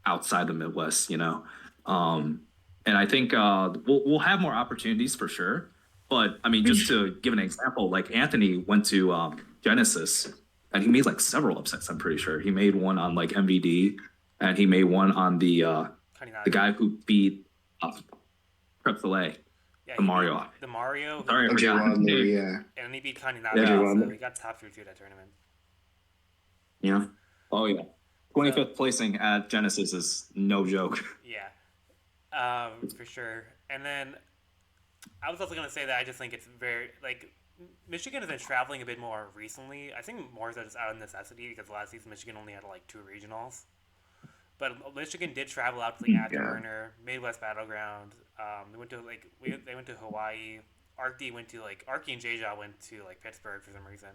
outside the Midwest, you know. And I think we'll have more opportunities for sure. But I mean, just to give an example, like Anthony went to Genesis and he made like several upsets. I'm pretty sure he made one on like MVD, and he made one on the guy who beat Prep Filet, Yeah, the Mario. the Mario. Sorry, I OJ forgot. Wadler, yeah. And he beat Kaninaga, Yeah. so he got top 3 that tournament. Yeah. Oh yeah. 25th placing at Genesis is no joke. Yeah, for sure. And then I was also gonna say that I just think it's very like Michigan has been traveling a bit more recently. I think more so just out of necessity because last season Michigan only had like 2 regionals. But Michigan did travel out to the Afterburner, Midwest Battleground. They went to they went to Hawaii. Arky went to like Arky and Jaja went to like Pittsburgh for some reason.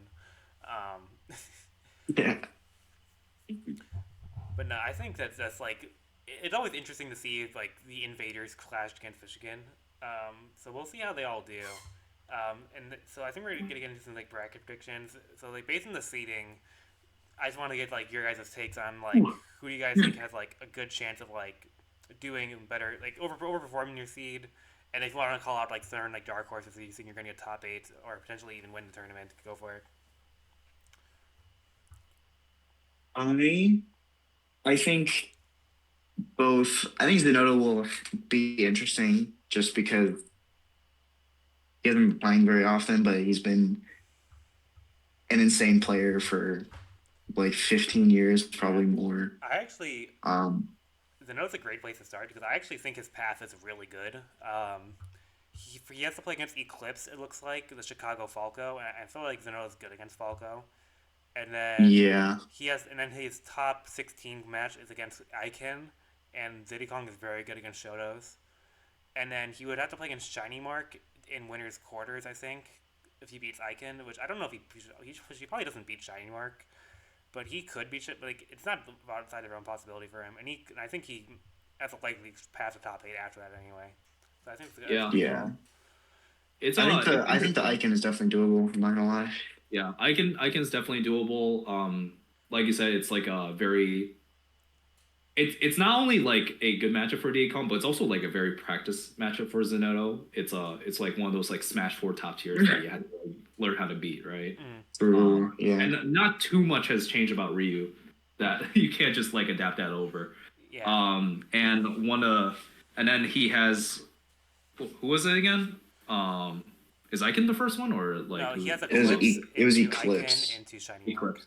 Yeah. But no, I think that's like it's always interesting to see if, like the invaders clashed against Michigan. So we'll see how they all do. So I think we're gonna get into some like bracket predictions. So like based on the seeding, I just want to get like your guys' takes on like who do you guys think has like a good chance of like doing better, like overperforming your seed, and if you want to call out like certain like dark horses that you think you're gonna get top 8 or potentially even win the tournament, go for it. I think both. I think Zenodo will be interesting just because he hasn't been playing very often, but he's been an insane player for like 15 years, probably more. I actually, Zenodo's a great place to start because I actually think his path is really good. He has to play against Eclipse, it looks like, the Chicago Falco, and I feel like Zenodo's good against Falco. And then his top 16 match is against Aiken, and Diddy Kong is very good against Shotos. And then he would have to play against Shiny Mark in winners quarters, I think, if he beats Aiken, which I don't know if he probably doesn't beat Shiny Mark, but he could beat it. But like, it's not outside the realm possibility for him, and I think he has a likely pass the top 8 after that anyway. So I think it's good. Yeah. I think the Aiken is definitely doable. I'm not gonna lie. Yeah, Icon's definitely doable. Like you said, it's like a very. It's not only like a good matchup for Diacom, but it's also like a very practice matchup for Zenodo. It's like one of those like Smash 4 top tiers that you had to like, learn how to beat, right? Yeah. And not too much has changed about Ryu that you can't just like adapt that over. Yeah. And then he has who was it again? Is Icon the first one or like? No, he has it was Eclipse. Into Shiny Mark.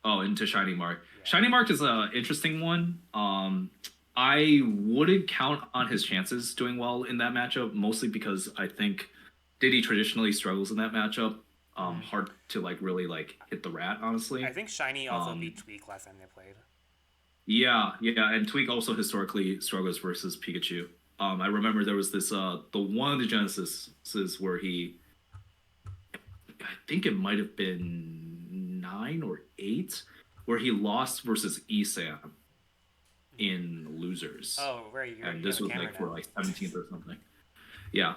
Oh, into Shiny Mark. Yeah. Shiny Mark is an interesting one. I wouldn't count on his chances doing well in that matchup, mostly because I think Diddy traditionally struggles in that matchup. Hard to like really like hit the rat, honestly. I think Shiny also beat Tweak last time they played. Yeah, and Tweak also historically struggles versus Pikachu. I remember there was this the one of the Genesis where I think it might have been 9 or 8, where he lost versus Esam in losers. Oh, right. And this was like for like 17th or something. Yeah.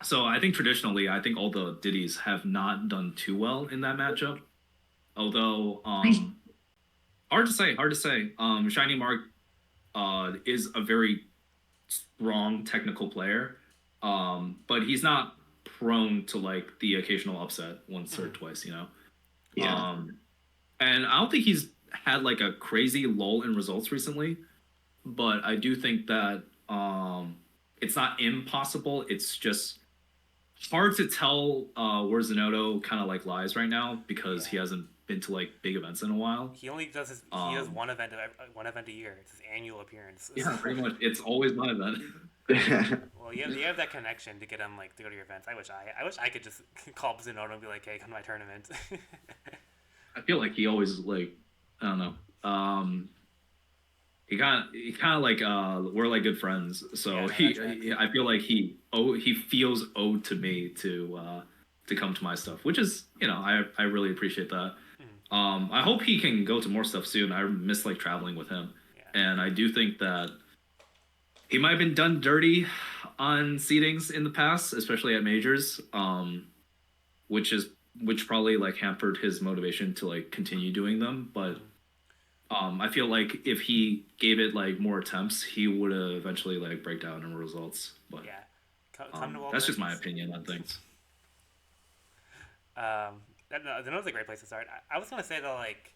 So I think traditionally, I think all the Diddies have not done too well in that matchup. Although, hard to say. Shiny Mark is a very strong technical player, but he's not prone to like the occasional upset once or twice, you know. Yeah. And I don't think he's had like a crazy lull in results recently, but I do think that it's not impossible. It's just hard to tell where Zenodo kind of like lies right now because he hasn't been to like big events in a while. He only does he does one event a year. It's his annual appearance. Yeah, pretty much. It's always one event. Well, you have that connection to get him like to go to your events. I wish I could just call Zenodo and be like, hey, come to my tournament. I feel like he always like I don't know. He kind of like we're like good friends, so I feel like he feels owed to me to to come to my stuff, which is, I really appreciate that. I hope he can go to more stuff soon. I miss like traveling with him. Yeah. And I do think that he might have been done dirty on seedings in the past, especially at majors, which probably like hampered his motivation to like continue doing them. But I feel like if he gave it like more attempts, he would eventually like break down in results. But Yeah. Come to that's just my opinion on things. Another great place to start. I was gonna say that like,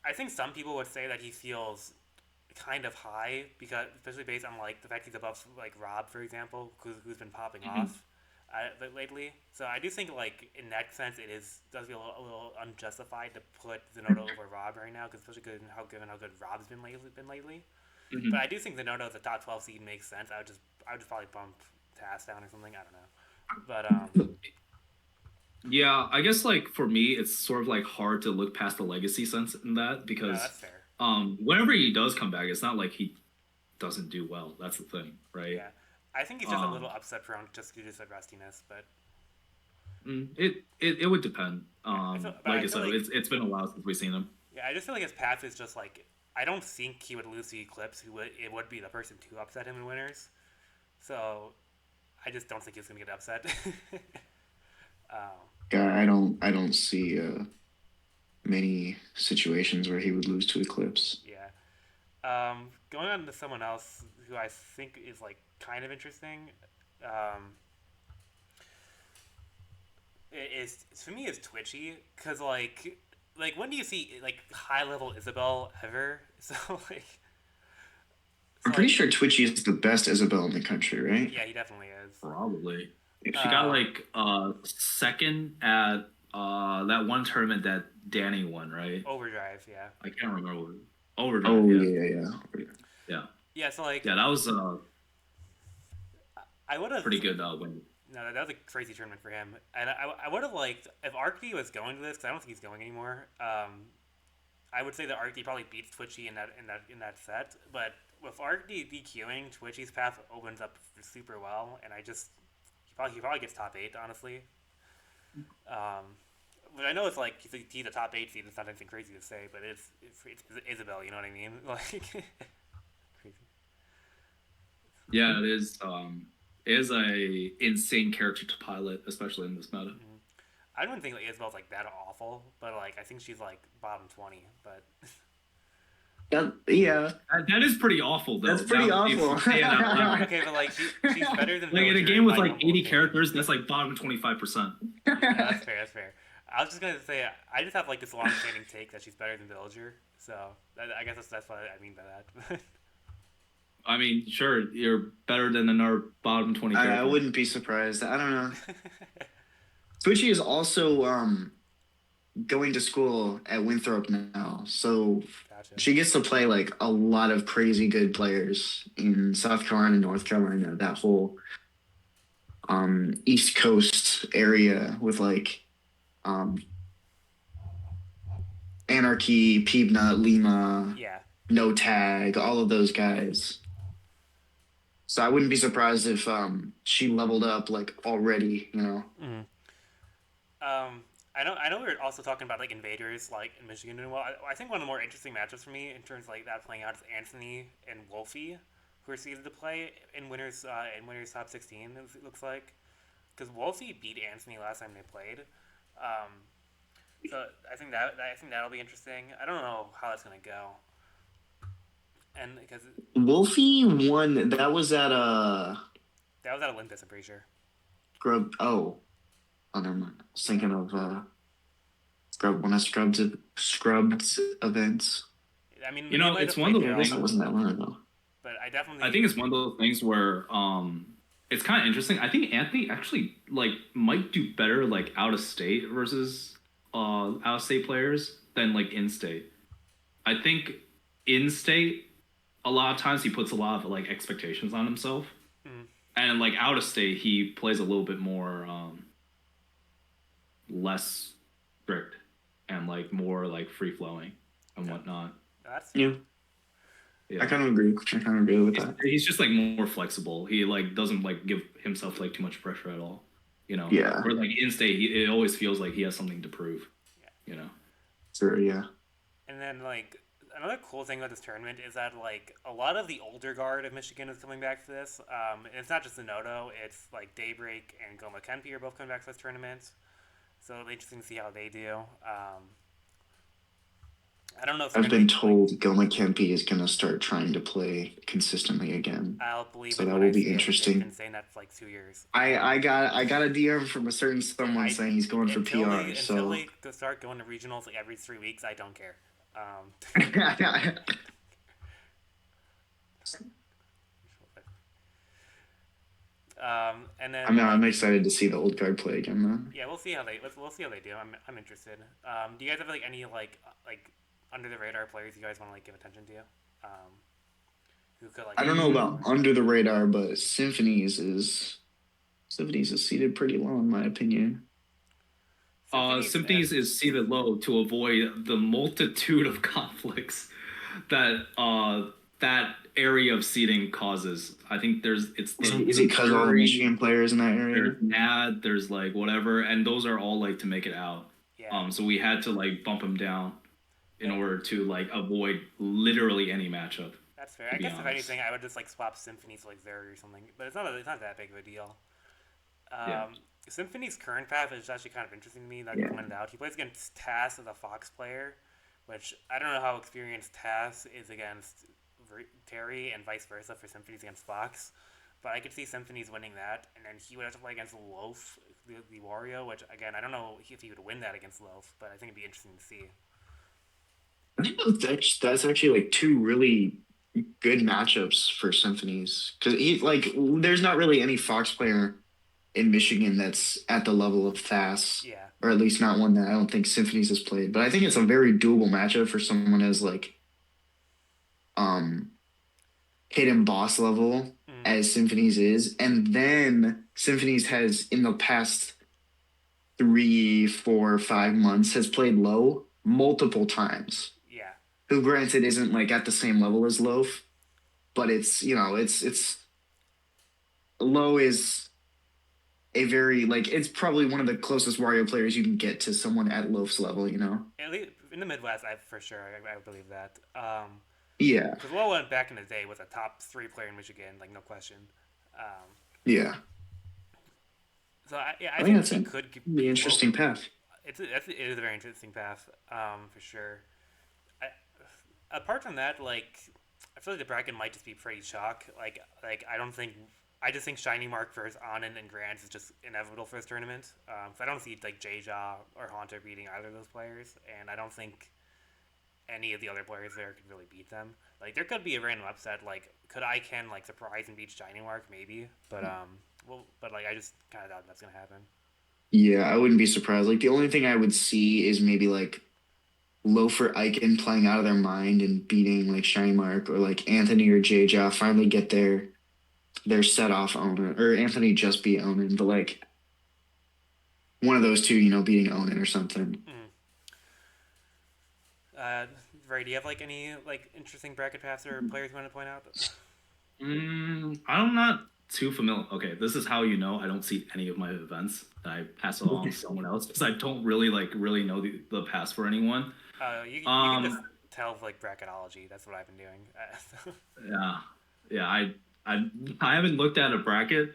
I think some people would say that he feels kind of high because, especially based on like the fact he's above like Rob, for example, who's been popping off lately. So I do think like in that sense it does feel a little unjustified to put Zenodo over Rob right now, especially given how good Rob's been lately. But I do think Zenodo as a top 12 seed makes sense. I would just probably bump Tass down or something. I don't know. But yeah, I guess like for me, it's sort of like hard to look past the legacy sense in that because that's fair. Whenever he does come back, it's not like he doesn't do well. That's the thing, right? Yeah, I think he's just a little upset prone just due to his rustiness, but it would depend. Like I said, like, it's been a while since we've seen him. Yeah, I just feel like his path is just like, I don't think he would lose to Eclipse, it would be the person to upset him in winners. So I just don't think he's gonna get upset. Yeah, I don't see many situations where he would lose to Eclipse. Yeah. Going on to someone else who I think is like kind of interesting. For me is Twitchy, because like when do you see like high level Isabel ever? So like. I'm pretty sure Twitchy is the best Isabel in the country, right? Yeah, he definitely is. Probably. She got like second at that one tournament that Danny won, right? Overdrive, yeah. I can't remember. Overdrive. Oh yeah. Yeah, so like. Yeah, that was I would have pretty good win. No, that was a crazy tournament for him, and I would have liked if Arcty was going to this, because I don't think he's going anymore. I would say that Arcty probably beats Twitchy in that set, but with Arcty DQing, Twitchy's path opens up super well, and he probably gets top 8, honestly. But I know it's like he's a top 8 seed. It's not anything crazy to say, but it's Isabel. You know what I mean? Like crazy. Yeah, it is. It is a insane character to pilot, especially in this meta. Mm-hmm. I don't think like Isabel's like that awful, but like I think she's like bottom 20. But yeah, that is pretty awful. Though. That's pretty awful. Okay, but like she's better than like in a game with like 80 characters. That's like bottom 25%. Yeah, that's fair. That's fair. I was just gonna say I just have like this long-standing take that she's better than Villager. So I guess that's what I mean by that. I mean, sure, you're better than our bottom 20 characters. I wouldn't be surprised. I don't know. Twitchy is also going to school at Winthrop now, so gotcha. She gets to play like a lot of crazy good players in South Carolina, North Carolina, that whole East Coast area with like Anarchy, Peebnut, Lima, No Tag, all of those guys. So I wouldn't be surprised if she leveled up like already, you know. Mm-hmm. I know we were also talking about like Invaders like in Michigan doing well. I think one of the more interesting matchups for me in terms of like that playing out is Anthony and Wolfie, who are seeded to play in winners top 16. It looks like, because Wolfie beat Anthony last time they played. So I think that'll be interesting. I don't know how that's gonna go. And because Wolfie won, that was at Olympus, I'm pretty sure. Scrub. Oh, never mind. I was thinking of one of Scrubbed events. I mean, it's one of those things. It wasn't that long ago. But I think it's one of those things where it's kind of interesting. I think Anthony actually like might do better like out of state versus out of state players than like in state. I think in state, a lot of times he puts a lot of like expectations on himself, and like out of state he plays a little bit more less strict and like more like free flowing and whatnot. Yeah. I kind of agree. with that. He's just like more flexible. He like doesn't like give himself like too much pressure at all. You know, Yeah. or like in state, it always feels like he has something to prove. Yeah. You know. Sure. Yeah. And then like another cool thing about this tournament is that like a lot of the older guard of Michigan is coming back for this. And it's not just Noto; it's like Daybreak and Goma Kempi are both coming back for this tournament. So it'll be interesting to see how they do. I don't know if I've been told Goma Kempi is going to start trying to play consistently again. I'll believe so it that when will I be see interesting. They've been saying that for like 2 years. I got a DM from a certain someone saying he's going for PR. Until they start going to regionals like every 3 weeks, I don't care. And then I'm excited to see the old guard play again, though. Yeah, we'll see how they do. I'm interested. Do you guys have like any like under the radar players you guys want to like give attention to? Who could like? I don't know about under the radar, but Symphonies is seated pretty low in my opinion. Symphonies is seated low to avoid the multitude of conflicts that that area of seating causes. I think is it because all the Michigan players in that area? There's NAD, there's like whatever, and those are all like to make it out. Yeah. So we had to like bump them down in order to like avoid literally any matchup. That's fair. I guess if anything, I would just like swap Symphonies to like Zeri or something, but it's not that big of a deal. Symphony's current path is actually kind of interesting to me. That he pointed out, he plays against Tass as a Fox player, which I don't know how experienced Tass is against Terry and vice versa for Symphonies against Fox, but I could see Symphonies winning that, and then he would have to play against Loaf, the Wario, which again I don't know if he would win that against Loaf, but I think it'd be interesting to see. I think that's actually like two really good matchups for Symphonies because there's not really any Fox player in Michigan that's at the level of Thass. Yeah. Or at least not one that I don't think Symphonies has played. But I think it's a very doable matchup for someone as like hidden boss level as Symphonies is. And then Symphonies has in the past 3, 4, 5 months has played low multiple times. Yeah. Who granted isn't like at the same level as Loaf, but it's low is a very it's probably one of the closest Wario players you can get to someone at Loaf's level, At least in the Midwest, I believe that. Yeah. Because Low went back in the day was a top 3 player in Michigan, like no question. Yeah. So I think it could be an interesting path. It is a very interesting path, for sure. Apart from that, I feel like the bracket might just be pretty chalk. I just think Shiny Mark versus Anand and Grant is just inevitable for this tournament. So I don't see J-Jaw or Haunter beating either of those players, and I don't think any of the other players there could really beat them. There could be a random upset. Could Iken surprise and beat Shiny Mark? Maybe, but I just kind of doubt that's gonna happen. Yeah, I wouldn't be surprised. The only thing I would see is maybe Loafer Iken playing out of their mind and beating Shiny Mark, or Anthony or J-Jaw finally get their set off Onan, or Anthony just beat Onan, but one of those two, beating Onan or something. Ray, do you have any interesting bracket paths or players you want to point out? I'm not too familiar. Okay, this is how I don't see any of my events. I pass it along to someone else because I don't really know the paths for anyone. You can just tell bracketology. That's what I've been doing. Yeah. I haven't looked at a bracket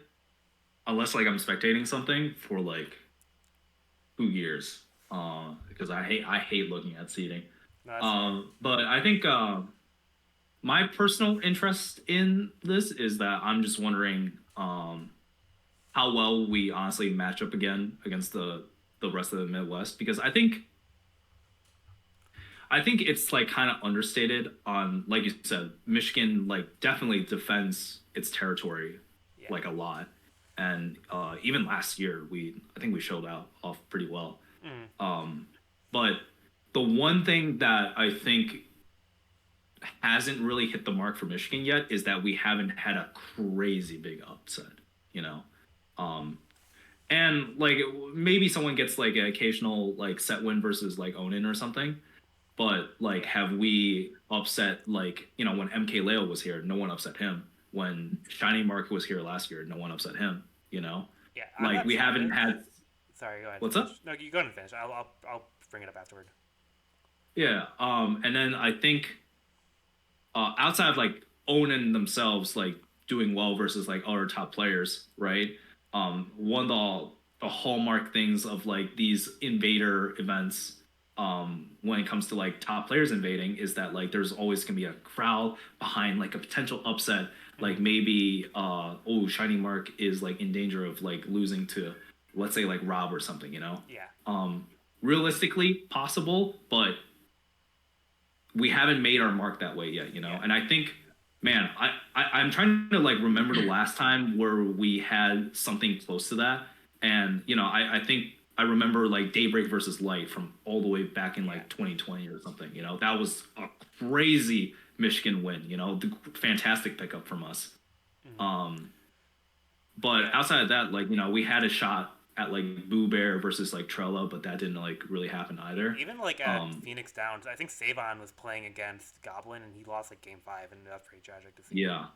unless I'm spectating something for 2 years. Because I hate looking at seeding. No, but I think my personal interest in this is that I'm just wondering how well we honestly match up again against the rest of the Midwest, because I think it's kind of understated on, like you said, Michigan definitely defends its territory a lot, and even last year I think we showed off pretty well. But the one thing that I think hasn't really hit the mark for Michigan yet is that we haven't had a crazy big upset, and maybe someone gets an occasional set win versus Onan or something. But have we upset when MK Leo was here, no one upset him. When Shiny Mark was here last year, no one upset him. Yeah, Yeah, I'm Like not we haven't surprised. had. Sorry, go ahead. What's Finish. up? No, you go ahead and finish. I'll bring it up afterward. Yeah. And then I think outside of like owning themselves, like doing well versus like other top players, right? One of the hallmark things of like these invader events, when it comes to like top players invading, is that like there's always gonna be a crowd behind like a potential upset. Like maybe Shining Mark is like in danger of like losing to, let's say, like Rob or something, you know. Yeah. Realistically possible, but we haven't made our mark that way yet, you know. Yeah. And I think, man, I'm trying to like remember the last time where we had something close to that. And you know, I think I remember like Daybreak versus Light from all the way back in like 2020 or something. You know, that was a crazy Michigan win. You know, the fantastic pickup from us. But outside of that, like, you know, we had a shot at like Boo Bear versus like Trello, but that didn't like really happen either. Even like at Phoenix Downs, I think Savon was playing against Goblin and he lost like game 5, and that's pretty tragic to see. Yeah.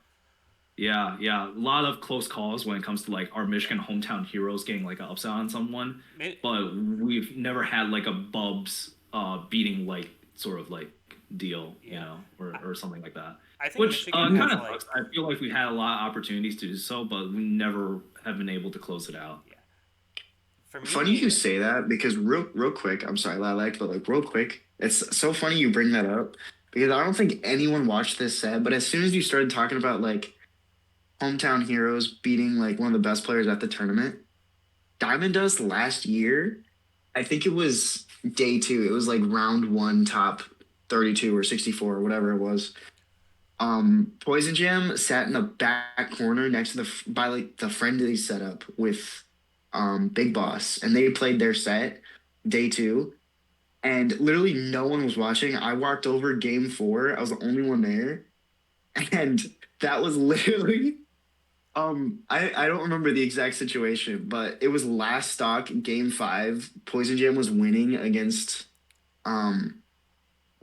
A lot of close calls when it comes to like our Michigan hometown heroes getting like an upset on someone. But we've never had like a Bubs beating like sort of like deal, you know, or something like that. I think Which Michigan kind has, of like, sucks. I feel like we had a lot of opportunities to do so, but we never have been able to close it out. Yeah. For me, Funny you say that, because real quick, I'm sorry, Lylak, but like real quick, it's so funny you bring that up, because I don't think anyone watched this set, but as soon as you started talking about like hometown heroes beating like one of the best players at the tournament, Diamond Dust last year, I think it was day 2. It was like round 1, top 32 or 64 or whatever it was. Poison Jam sat in the back corner next to by like the friendly setup with Big Boss, and they played their set day 2, and literally no one was watching. I walked over game 4. I was the only one there, and that was literally I don't remember the exact situation, but it was last stock game 5. Poison Jam was winning against um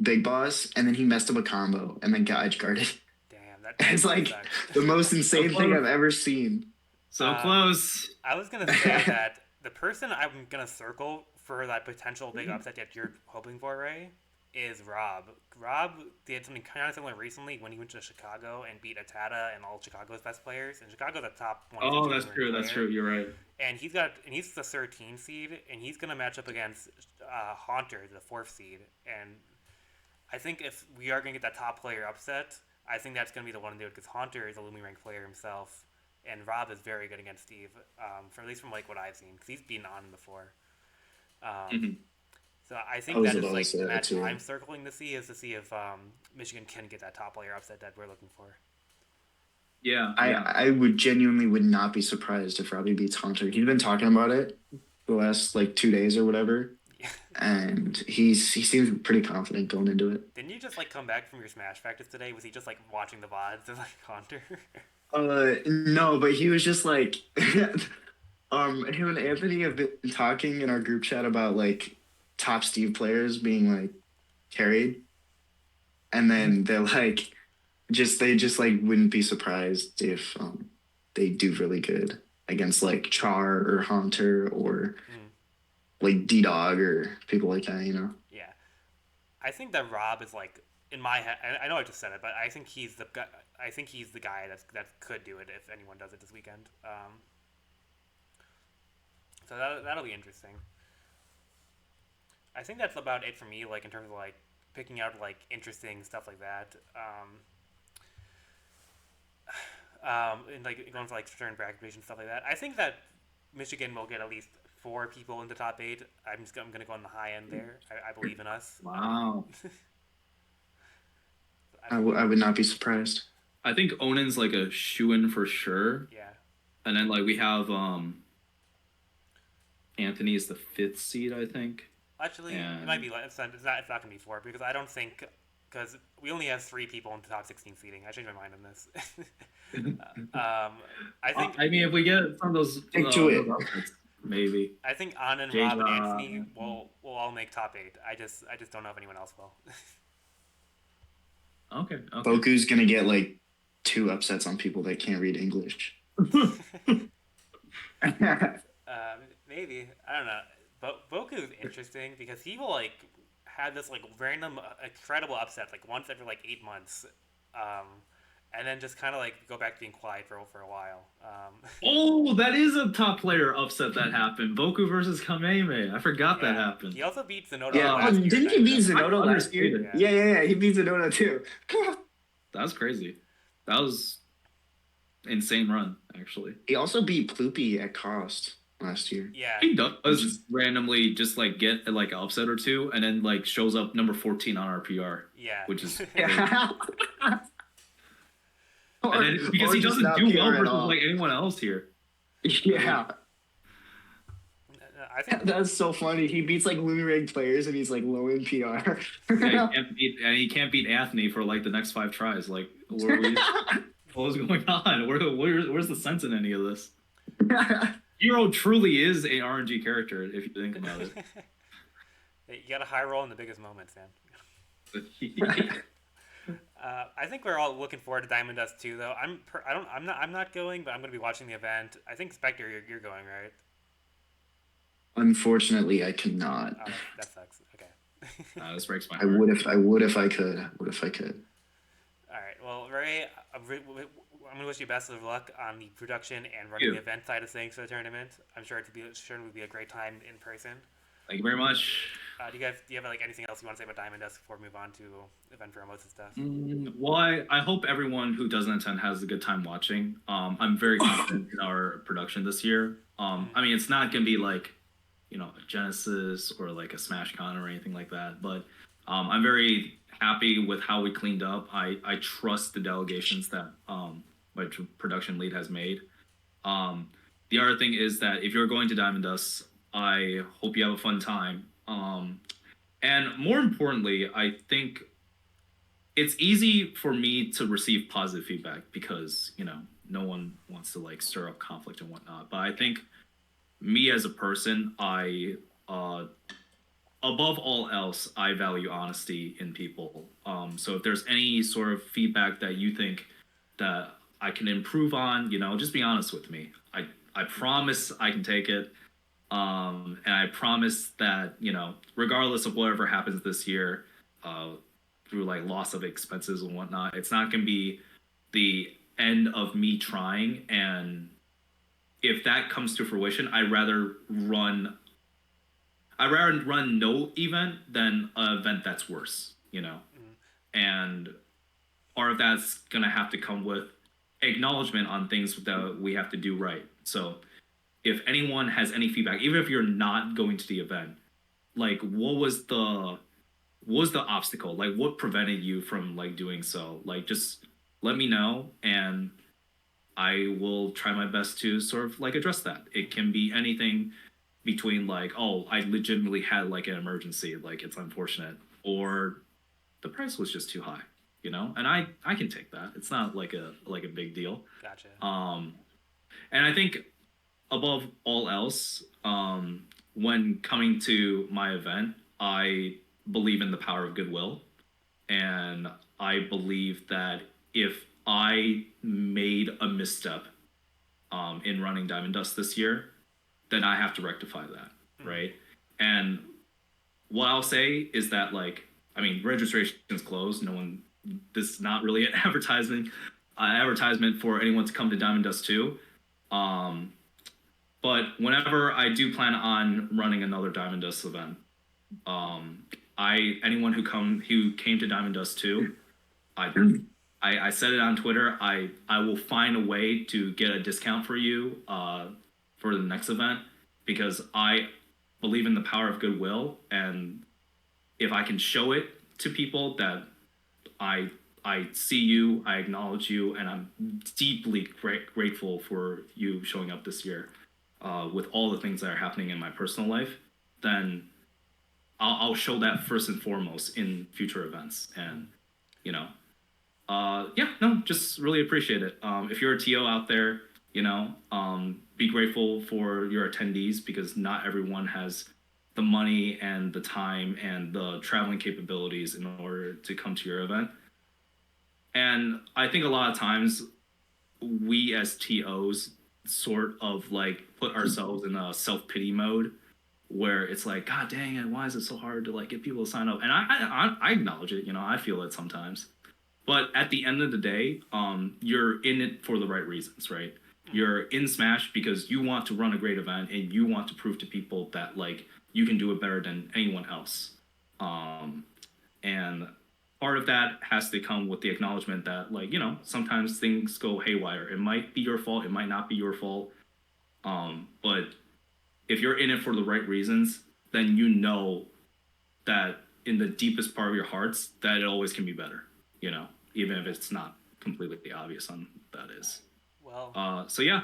Big Boss, and then he messed up a combo and then got edge guarded. damn, that It's like sucks. the most insane thing I've ever seen. So close. I was gonna say that the person I'm gonna circle for that potential big upset that you're hoping for, Ray, is Rob. Rob did something kind of similar recently when he went to Chicago and beat Atata and all Chicago's best players. And Chicago's a top 1. Oh, that's true. Player. That's true. You're right. And he's the 13 seed, and he's gonna match up against Haunter, the 4th seed. And I think if we are gonna get that top player upset, I think that's gonna be the one to do it, because Haunter is a Lumi ranked player himself, and Rob is very good against Steve, at least from like what I've seen, because he's beaten on him before. So I think that is like the match I'm circling to see, is to see if Michigan can get that top player upset that we're looking for. Yeah, I would genuinely would not be surprised if Robbie beats Hunter. He's been talking about it the last like 2 days or whatever, and he seems pretty confident going into it. Didn't you just like come back from your Smash practice today? Was he just like watching the VODs of like Hunter? No, but he was just like, him and Anthony have been talking in our group chat about like top Steve players being like carried, and then they're like, they just like wouldn't be surprised if they do really good against like Char or Hunter or like D-Dog or people like that, you know. Yeah, I think that Rob is like, in my head, I know I just said it, but I think he's the guy. I think he's the guy that could do it if anyone does it this weekend. So that'll be interesting. I think that's about it for me, like in terms of like picking out like interesting stuff like that. And like going for like certain bracket and stuff like that. I think that Michigan will get at least 4 people in the top 8. I'm gonna go on the high end there. I believe in us. Wow. I would not be surprised. I think Onan's like a shoo-in for sure. Yeah. And then like we have Anthony's the 5th seed, I think. Actually, it might be less. It's not gonna be 4, because I don't think, because we only have 3 people in the top 16 seeding. I changed my mind on this. I think. I mean, if we get some of those, those outfits, maybe. I think Anand, Rob, and Anthony will all make top 8. I just don't know if anyone else will. Okay. Boku's gonna get like 2 upsets on people that can't read English. Maybe I don't know. But Boku is interesting because he will like have this like random incredible upset like once every like 8 months, um, and then just kind of like go back to being quiet for a while. Oh, that is a top player upset that happened. Boku versus Kameme. I forgot that Yeah, happened. he also beat Zenodo Yeah. Oh, last year in didn't he Diamond beat Dust. Zenodo last year? Understated. Yeah. Yeah. He beat Zenodo too. That was crazy. That was insane run, actually. He also beat Ploopy at cost last year. Yeah, He Which does is randomly just like get like an upset or two, and then like shows up number 14 on our PR, yeah. which is yeah. and then because or he just doesn't not do well PR at versus all. like anyone else here. Yeah. I think That's so funny. He beats like loony ranked players and he's like low in PR. Yeah, he can't beat Anthony for like the next 5 tries. Like, what was going on? Where's the sense in any of this? Hero truly is a RNG character if you think about it. you got a high roll in the biggest moments, man. I think we're all looking forward to Diamond Dust too, though. I'm not going, but I'm going to be watching the event. I think Spectre, you're going, right? Unfortunately, I cannot. Oh, that sucks. Okay. This breaks my I heart. would if I could. I would if I could. All right. Well, Ray, I'm going to wish you best of luck on the production and running the event side of things for the tournament. I'm sure it would be a great time in person. Thank you very much. Do you have like anything else you want to say about Diamond Dust before we move on to event promos and stuff? Well, I hope everyone who doesn't attend has a good time watching. I'm very confident in our production this year. I mean, it's not gonna be like, you know, a Genesis or like a SmashCon or anything like that, but I'm very happy with how we cleaned up. I trust the delegations that my production lead has made. The other thing is that if you're going to Diamond Dust, I hope you have a fun time. And more importantly, I think it's easy for me to receive positive feedback because, you know, no one wants to like stir up conflict and whatnot. But I think me as a person, I above all else, I value honesty in people. So if there's any sort of feedback that you think that I can improve on, you know, just be honest with me. I promise I can take it. And I promise that, you know, regardless of whatever happens this year, through like loss of expenses and whatnot, it's not going to be the end of me trying. And if that comes to fruition, I'd rather run no event than an event that's worse, you know? And part of that's going to have to come with acknowledgement on things that we have to do right. So if anyone has any feedback, even if you're not going to the event, like what was the obstacle? Like what prevented you from like doing so? Like just let me know and I will try my best to sort of like address that. It can be anything between like, oh, I legitimately had like an emergency, like it's unfortunate, or the price was just too high, you know? And I can take that. It's not like a big deal. Gotcha. And I think above all else, when coming to my event, I believe in the power of goodwill. And I believe that if I made a misstep in running Diamond Dust this year, then I have to rectify that, right? And what I'll say is that, like, I mean, registration's closed. No one, this is not really an advertisement for anyone to come to Diamond Dust 2. But whenever I do plan on running another Diamond Dust event, anyone who came to Diamond Dust 2, I said it on Twitter. I will find a way to get a discount for you for the next event because I believe in the power of goodwill, and if I can show it to people that I see you, I acknowledge you, and I'm deeply grateful for you showing up this year with all the things that are happening in my personal life, then I'll show that first and foremost in future events. And, you know, just really appreciate it. If you're a TO out there, you know, be grateful for your attendees because not everyone has the money and the time and the traveling capabilities in order to come to your event. And I think a lot of times we as TOs sort of like put ourselves in a self-pity mode where it's like, God dang it, why is it so hard to like get people to sign up? And I acknowledge it, I feel it sometimes. But at the end of the day, you're in it for the right reasons, right? You're in Smash because you want to run a great event and you want to prove to people that like you can do it better than anyone else. And part of that has to come with the acknowledgement that like, sometimes things go haywire. It might be your fault, it might not be your fault. But if you're in it for the right reasons, then you know that in the deepest part of your hearts that it always can be better, even if it's not completely obvious on that is. Well, So yeah,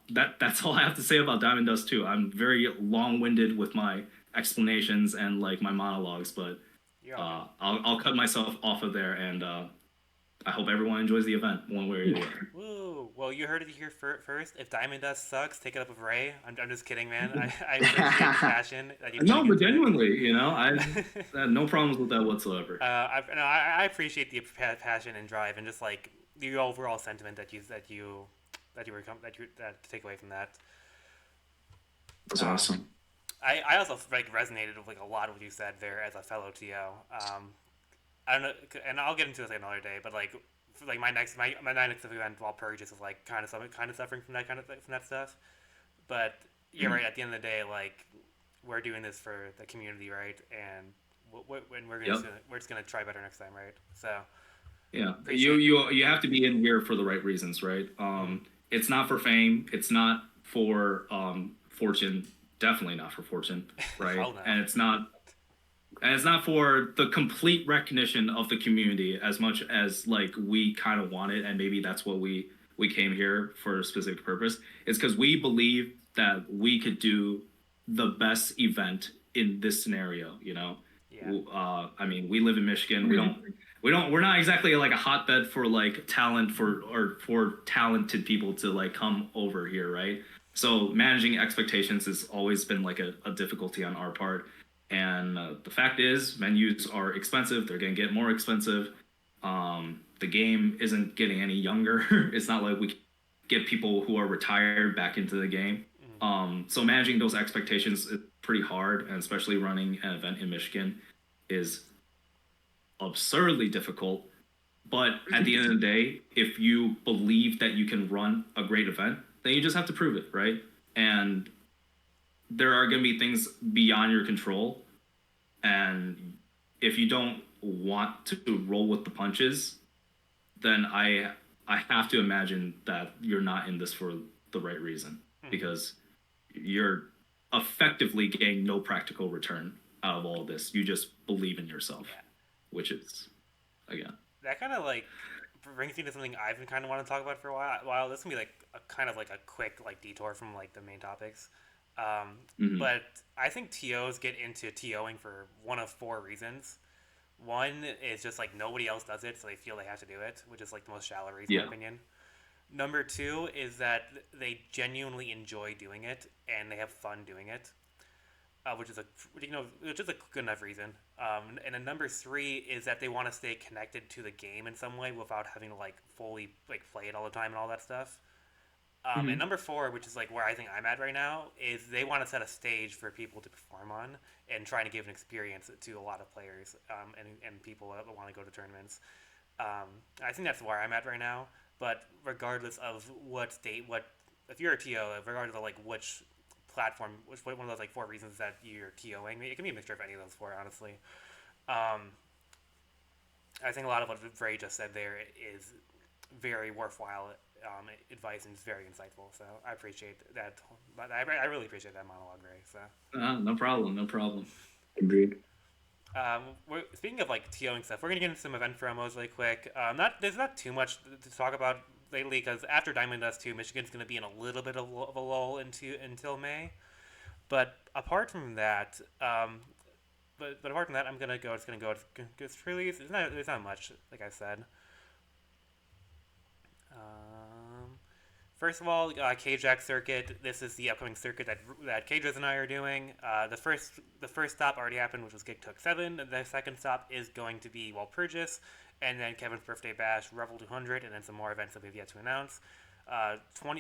that's all I have to say about Diamond Dust 2. I'm very long-winded with my explanations and like my monologues, but I'll cut myself off of there, and I hope everyone enjoys the event one way or the other. Woo! Well, you heard it here first. If Diamond Dust sucks, take it up with Ray. I'm just kidding, man. I appreciate the passion that you. No, but genuinely, I had no problems with that whatsoever. I appreciate the passion and drive, and just like the overall sentiment that you take away from that. That's awesome. I also like resonated with like a lot of what you said there as a fellow TO. I don't know, and I'll get into this another day, but like my next event while Purges is like kind of suffering from that stuff. But yeah, right. At the end of the day, like we're doing this for the community, right? And we're just gonna try better next time, right? So yeah, you have to be in here for the right reasons, right? It's not for fame. It's not for fortune. Definitely not for fortune, right? No. And it's not for the complete recognition of the community as much as like we kind of want it, and maybe that's what we came here for a specific purpose. It's because we believe that we could do the best event in this scenario. Yeah. I mean, we live in Michigan. We're not exactly like a hotbed for like talent for talented people to like come over here, right? So managing expectations has always been like a difficulty on our part. And the fact is, venues are expensive. They're going to get more expensive. The game isn't getting any younger. It's not like we get people who are retired back into the game. So managing those expectations is pretty hard, and especially running an event in Michigan is absurdly difficult. But at the end of the day, if you believe that you can run a great event, then you just have to prove it, right? And there are going to be things beyond your control. And if you don't want to roll with the punches, then I have to imagine that you're not in this for the right reason, because you're effectively getting no practical return out of all of this. You just believe in yourself, which is, again. That kind of like brings me to something I've been kind of want to talk about for a while. This can be like a kind of like a quick like detour from like the main topics. But I think TOs get into TOing for one of four reasons. One is just like nobody else does it, so they feel they have to do it, which is like the most shallow reason, in my opinion. Number two is that they genuinely enjoy doing it and they have fun doing it, which is a good enough reason. And then number three is that they want to stay connected to the game in some way without having to like fully like play it all the time and all that stuff. And number four, which is like where I think I'm at right now, is they want to set a stage for people to perform on and trying to give an experience to a lot of players and people that want to go to tournaments. I think that's where I'm at right now. But regardless of if you're a TO, regardless of like which platform, which one of those like four reasons that you're TOing, it can be a mixture of any of those four, honestly. I think a lot of what Ray just said there is very worthwhile advice and it's very insightful. So I appreciate that. But I really appreciate that monologue, Ray. So No problem. Agreed. Speaking of like TOing stuff, we're gonna get into some event promos really quick. There's not too much to talk about lately because after Diamond Dust 2, Michigan's gonna be in a little bit of a lull until May. But apart from that, I'm gonna go. It's gonna go. It's release. There's not much, like I said. First of all, K-Jack circuit. This is the upcoming circuit that K-Driz and I are doing. The first stop already happened, which was Gig Took 7. The second stop is going to be Purges, and then Kevin's Birthday Bash, Revel 200, and then some more events that we've yet to announce.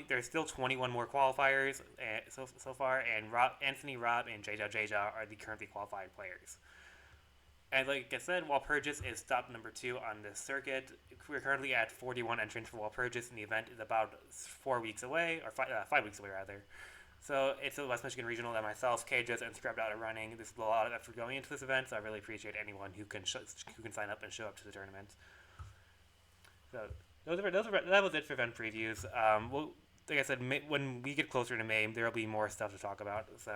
There's still 21 more qualifiers so far, and Anthony, Rob, and Jeja are the currently qualified players. And like I said, Walpurgis is stop number 2 on this circuit. We're currently at 41 entrants for Walpurgis, and the event is about 4 weeks away, or 5 weeks away rather. So it's the West Michigan Regional that myself, Cages, and Scrubbed Out are running. This is a lot of effort going into this event, so I really appreciate anyone who can sign up and show up to the tournament. So that was it for event previews. Like I said, when we get closer to May, there will be more stuff to talk about. So.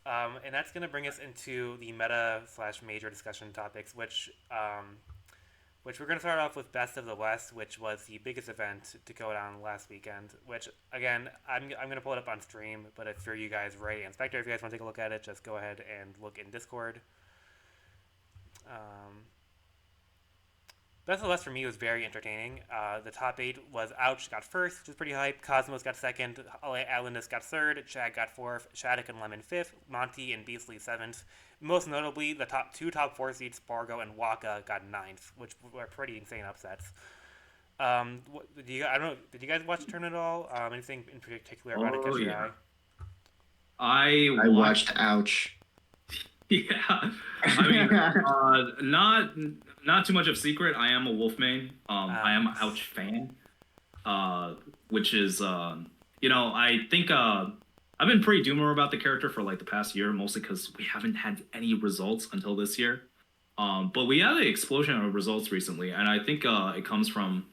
And that's going to bring us into the meta/major discussion topics, which we're going to start off with Best of the West, which was the biggest event to go down last weekend. Which again, I'm going to pull it up on stream, but if for you guys, Ray and Spectre, if you guys want to take a look at it, just go ahead and look in Discord. Best of the West for me was very entertaining. The top 8 was Ouch got first, which is pretty hype. Cosmos got second. Atlantis got third. Chad got fourth. Shattuck and Lemon fifth. Monty and Beastly seventh. Most notably, the top 4 seeds, Spargo and Waka, got ninth, which were pretty insane upsets. Did you guys watch the tournament at all? Anything in particular about it catch your eye? I watched Ouch. Yeah, I mean, not too much of a secret. I am a Wolf main. I am an Ouch fan. Which is, I think I've been pretty doomer about the character for like the past year, mostly because we haven't had any results until this year. But we had an explosion of results recently, and I think it comes from.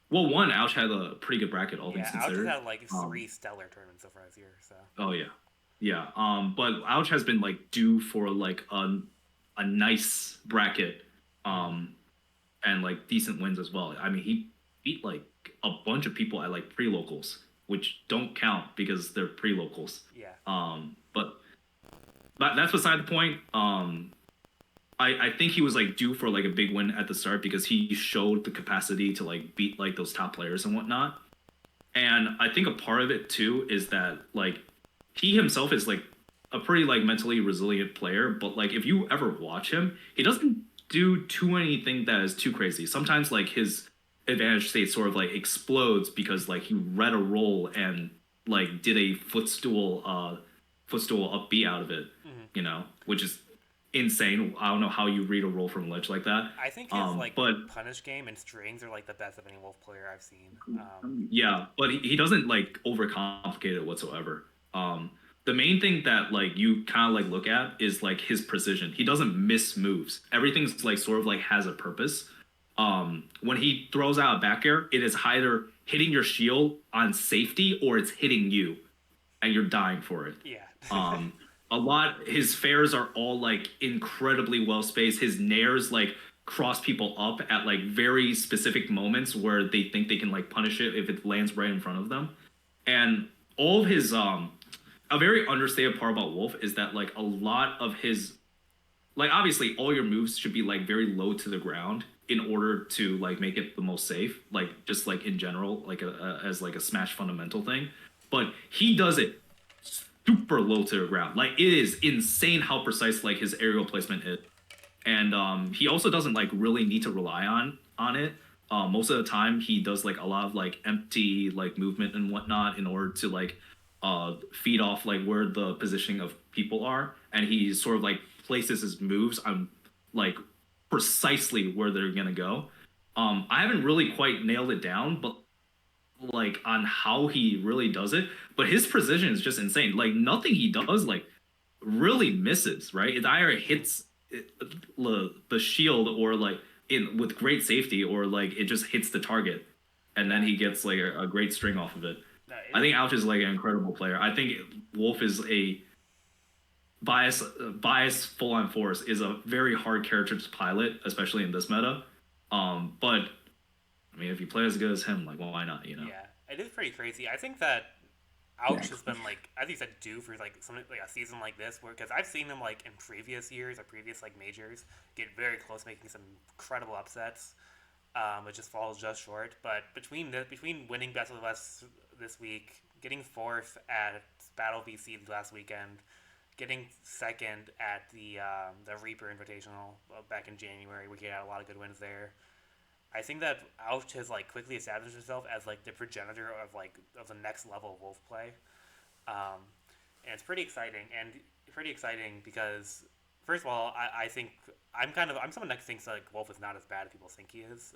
Well, one, Ouch had a pretty good bracket, all things considered. Ouch had like 3 stellar tournaments so far this year. So. Oh yeah. Yeah, but Ouch has been like due for like a nice bracket, and like decent wins as well. I mean, he beat like a bunch of people at like pre-locals, which don't count because they're pre-locals. Yeah. But that's beside the point. I think he was like due for like a big win at the start because he showed the capacity to like beat like those top players and whatnot. And I think a part of it too is that like. He himself is like a pretty like mentally resilient player, but like if you ever watch him, he doesn't do too anything that is too crazy. Sometimes like his advantage state sort of like explodes because like he read a roll and like did a footstool upbeat out of it, which is insane. I don't know how you read a roll from ledge like that. I think his but punish game and strings are like the best of any Wolf player I've seen. Yeah, but he doesn't like overcomplicate it whatsoever. The main thing that like you kind of like look at is like his precision. He doesn't miss moves. Everything's like sort of like has a purpose. When he throws out a back air, it is either hitting your shield on safety or it's hitting you, and you're dying for it. Yeah. His fairs are all like incredibly well spaced. His nairs like cross people up at like very specific moments where they think they can like punish it if it lands right in front of them, and all of his a very understated part about Wolf is that like a lot of his like obviously all your moves should be like very low to the ground in order to like make it the most safe, like just like in general, like as like a Smash fundamental thing. But he does it super low to the ground. Like it is insane how precise like his aerial placement is. And he also doesn't like really need to rely on it. Most of the time he does like a lot of like empty like movement and whatnot in order to like feed off like where the positioning of people are, and he sort of like places his moves on like precisely where they're gonna go. I haven't really quite nailed it down, but like on how he really does it, but his precision is just insane. Like nothing he does like really misses, right? It either hits the shield or like with great safety, or like it just hits the target, and then he gets like a great string off of it. I think Ouch is like an incredible player. I think Wolf is a bias full on force is a very hard character to pilot, especially in this meta. But I mean, if you play as good as him, like, well, why not? Yeah, it is pretty crazy. I think that Ouch has been like, as you said, due for like something like a season like this, where because I've seen him like in previous years or previous like majors get very close, making some incredible upsets. It just falls just short. But between winning Best of the West this week, getting fourth at Battle VC last weekend, getting second at the Reaper Invitational back in January, we had a lot of good wins there. I think that Ouch has like quickly established himself as like the progenitor of the next level of wolf play, um, and it's pretty exciting because first of all, I think I'm someone that thinks like Wolf is not as bad as people think he is.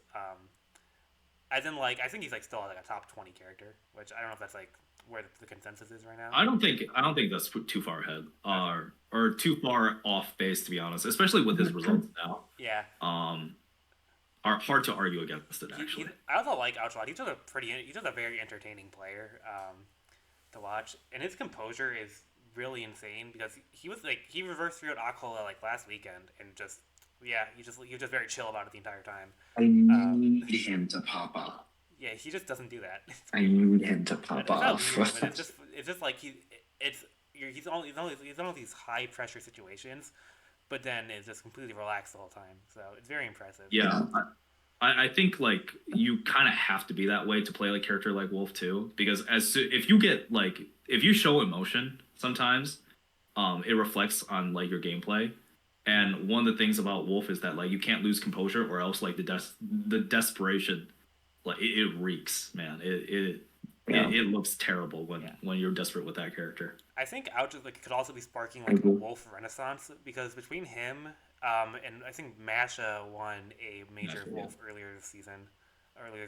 As in like I think he's like still like a top 20 character, which I don't know if that's like where the consensus is right now. I don't think that's too far ahead, or too far off base, to be honest. Especially with his results now. Yeah. Are hard to argue against it actually. I also like Ouch a lot. He's just a very entertaining player to watch, and his composure is really insane because he reversed through Akhola like last weekend and just he was just very chill about it the entire time. I need him to pop off. Yeah, he just doesn't do that. I need him to pop It's not off. weird, but it's just like he's on all these high pressure situations, but then is just completely relaxed the whole time. So it's very impressive. Yeah, I think like you kind of have to be that way to play like character like Wolf too, because if you get like if you show emotion sometimes, it reflects on like your gameplay. And one of the things about Wolf is that like you can't lose composure, or else like the desperation, like it reeks, man. It looks terrible when you're desperate with that character. I think Ouch could also be sparking like a Wolf renaissance because between him and I think Masha won a major Wolf earlier this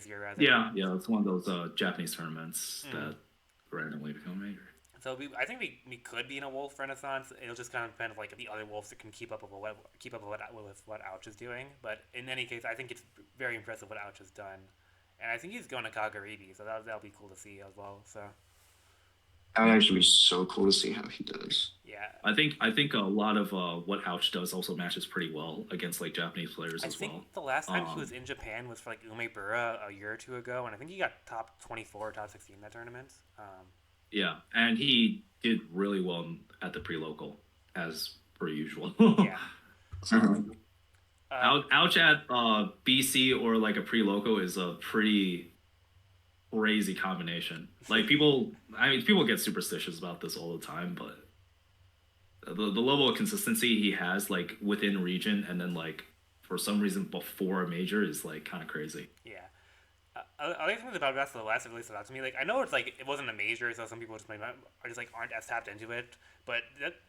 year rather. Yeah, it's one of those Japanese tournaments that randomly become major. So I think we could be in a Wolf renaissance. It'll just kind of depend on like the other Wolves that can keep up with what Ouch is doing. But in any case, I think it's very impressive what Ouch has done, and I think he's going to Kagaribi, so that'll be cool to see as well. So That would actually be so cool to see how he does. yeah, I think a lot of what Ouch does also matches pretty well against like Japanese players as well. I think the last time he was in Japan was for like Umebura a year or two ago, and I think he got top 24, top 16 in that tournament. Yeah, and he did really well at the pre-local, as per usual. Yeah. Ouch at BC or like a pre-local is a pretty crazy combination. Like people get superstitious about this all the time, but the level of consistency he has like within region and then like for some reason before a major is like kind of crazy. Yeah. Other things about the last that really stood out to me, like I know it's like it wasn't a major, so some people just aren't as tapped into it. But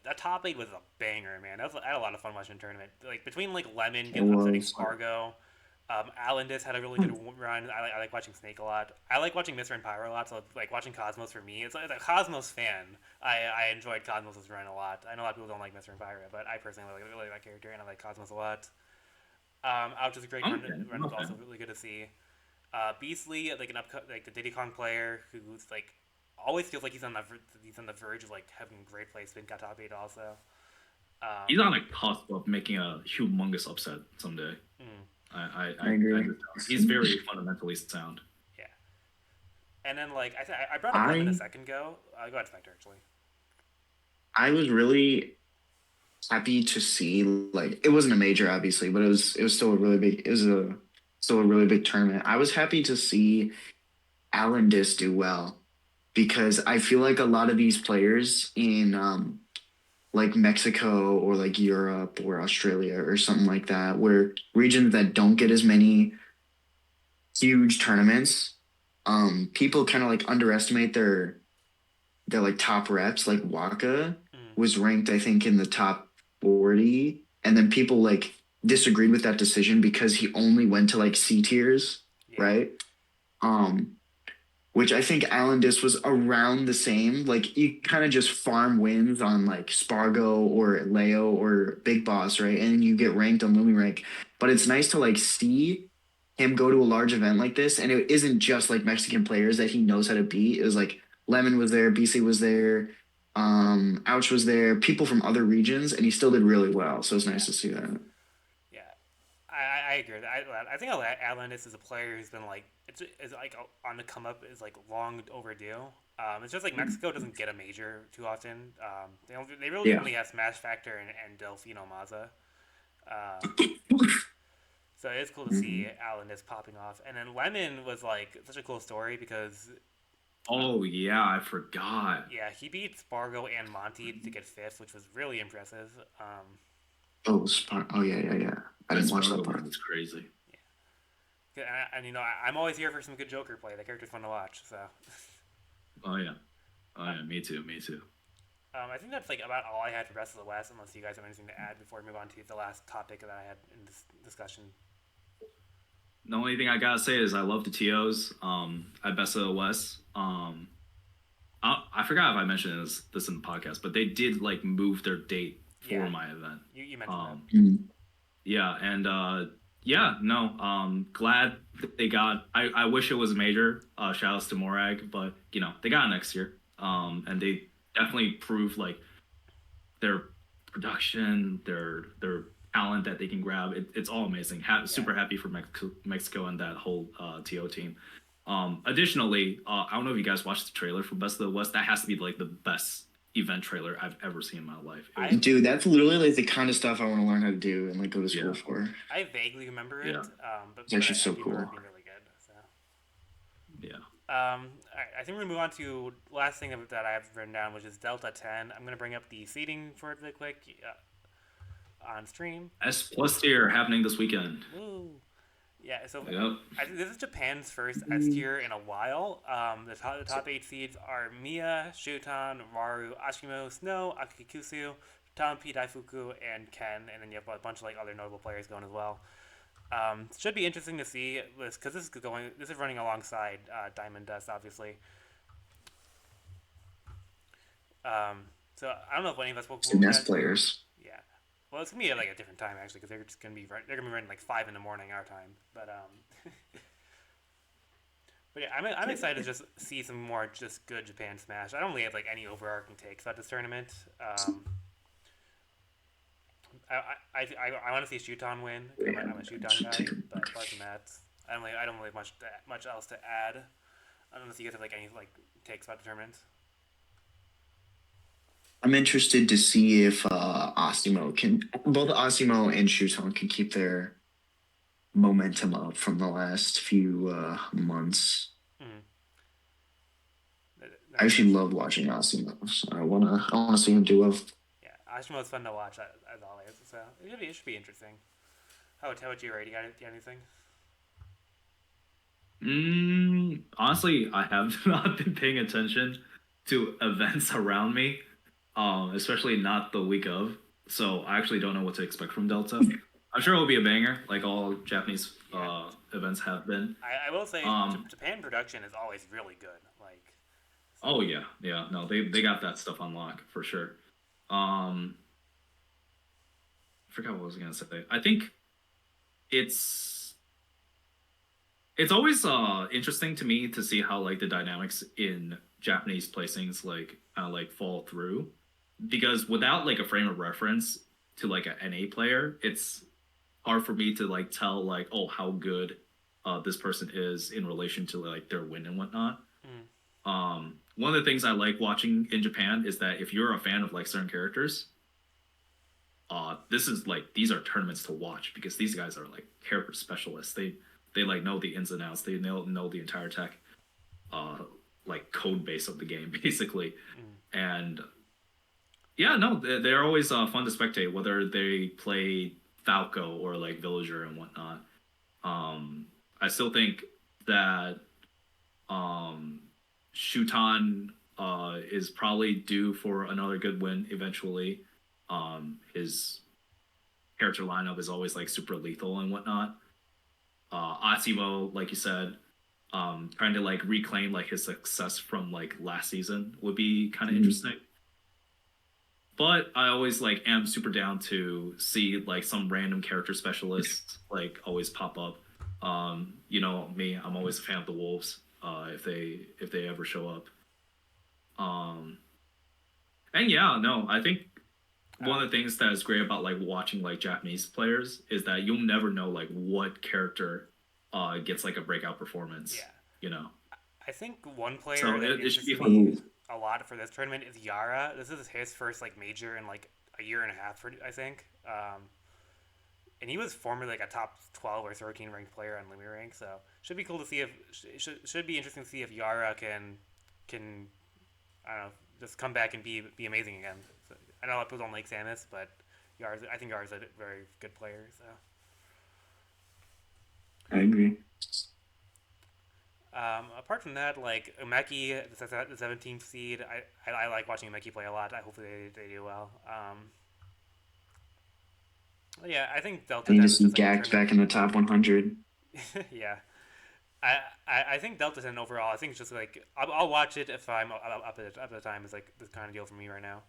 that top 8 was a banger, man. I had a lot of fun watching the tournament. Like between like Lemon upsetting Spargo, Alendis had a really good run. I like watching Snake a lot. I like watching Mr. and Pyro a lot. So like watching Cosmos for me, it's like a Cosmos fan. I enjoyed Cosmos' run a lot. I know a lot of people don't like Mr. and Pyro, but I personally really like that character and I like Cosmos a lot. Ouch is a great run. Was also really good to see. Beastly, like like the Diddy Kong player who's like always feels like he's on the verge of like having great placement. Got top 8 also. He's on a cusp of making a humongous upset someday. I agree. He's very fundamentally sound. Yeah. And then like I brought up him in a second go. Go ahead, Spectre. Actually. I was really happy to see like it wasn't a major obviously, but it was still a really big still a really big tournament. I was happy to see Alendis do well because I feel like a lot of these players in like Mexico or like Europe or Australia or something like that, where regions that don't get as many huge tournaments, people kind of like underestimate their like top reps. Like Waka was ranked, I think, in the top 40, and then people like disagreed with that decision because he only went to like C tiers, right? Which I think Alendis was around the same. Like you kind of just farm wins on like Spargo or Leo or Big Boss, right? And you get ranked on Lumi rank. But it's nice to like see him go to a large event like this, and it isn't just like Mexican players that he knows how to beat. It was like Lemon was there, BC was there, Ouch was there, people from other regions, and he still did really well. So it's nice to see that. I agree with that. I think Atlantis is a player who's been like is like on the come up, is like long overdue. It's just like Mexico doesn't get a major too often. They really only have Smash Factor and Delfino Maza. So it's cool to see Atlantis popping off. And then Lemon was like such a cool story because oh yeah, I forgot. Yeah, he beat Spargo and Monty to get 5th, which was really impressive. Oh yeah. I didn't watch that part. It's crazy. Yeah, And you know, I'm always here for some good Joker play. The character's fun to watch. So. Oh yeah. Oh yeah. Me too. Me too. I think that's like about all I had for Rest of the West, unless you guys have anything to add before we move on to the last topic that I had in this discussion. The only thing I gotta say is I love the TOs at Best of the West. I forgot if I mentioned this in the podcast, but they did like move their date for my event. You mentioned that. Yeah, and glad that they got. I wish it was major. Shout outs to Morag, but you know they got it next year. And they definitely proved like their production, their talent that they can grab. It's all amazing. Super happy for Mexico and that whole TO team. Additionally, I don't know if you guys watched the trailer for Best of the West. That has to be like the best event trailer I've ever seen in my life. Dude, that's literally like the kind of stuff I want to learn how to do and like go to school for. I vaguely remember it, but it's actually so cool. Being really good. So. Yeah. All right, I think we're gonna move on to last thing that I have written down, which is Delta 10. I'm gonna bring up the seating for it really quick on stream. S+ tier happening this weekend. Woo. Yeah, so yep. This is Japan's first S tier in a while. The top 8 seeds are Mia, Shuton, Maru, Ashimo, Snow, Akikusu, Tampi, Daifuku, and Ken, and then you have a bunch of like other notable players going as well. Should be interesting to see this because this is running alongside Diamond Dust, obviously. So I don't know if any of us will. Nest players. Yeah, well, it's gonna be at like a different time actually because they're gonna be running like 5 in the morning our time, but But yeah, I'm excited to just see some more just good Japan Smash. I don't really have like any overarching takes about this tournament. I want to see Shuton win. I'm a Shuton guy, but apart from that, I don't really have much else to add. I don't know if you guys have like any like takes about the tournament. I'm interested to see if both Asimo and Shuton can keep their momentum up from the last few months. I actually love watching Asimo, so I wanna see him do well. Yeah, Ashimo is fun to watch as always, so it should be interesting. How about you, Ray? Do you got anything? Honestly, I have not been paying attention to events around me, especially not the week of. So I actually don't know what to expect from Delta. I'm sure it'll be a banger, like all Japanese events have been. I will say, Japan production is always really good. Like. Oh yeah, no, they got that stuff on lock for sure. I forgot what I was gonna say. I think it's always interesting to me to see how like the dynamics in Japanese placings like kind of like fall through, because without like a frame of reference to like an NA player, it's hard for me to like tell like, oh, how good this person is in relation to like their win and whatnot. One of the things I like watching in Japan is that if you're a fan of like certain characters, these are tournaments to watch because these guys are like character specialists. They like know the ins and outs. They know the entire tech, like code base of the game basically. And yeah, no, they're always fun to spectate, whether they play Falco or like Villager and whatnot. I still think that Shuton is probably due for another good win eventually. His character lineup is always like super lethal and whatnot. Asimo, like you said, trying to like reclaim like his success from like last season would be kind of interesting. But I always like am super down to see like some random character specialists like always pop up. You know me, I'm always a fan of the Wolves. If they ever show up. And yeah, no, I think one of the things that is great about like watching like Japanese players is that you'll never know like what character gets like a breakout performance. Yeah. You know. I think one player that interests me a lot for this tournament is Yara. This is his first like major in like a year and a half, I think. And he was formerly like a top 12 or 13 ranked player on Lumi rank, so should be cool to see if should be interesting to see if Yara can I don't know, just come back and be amazing again. So, I know a lot of people don't like Samus, but I think Yara's a very good player. So I agree. Apart from that, like Umeki, the 17th seed, I like watching Umeki play a lot. I hopefully they do well. Yeah, I think I Delta need to Ten is see just like a Gax tournament. back in the top 100. Yeah, I think Delta Ten overall. I think it's just like I'll watch it if I'm up at the time. Is like this kind of deal for me right now.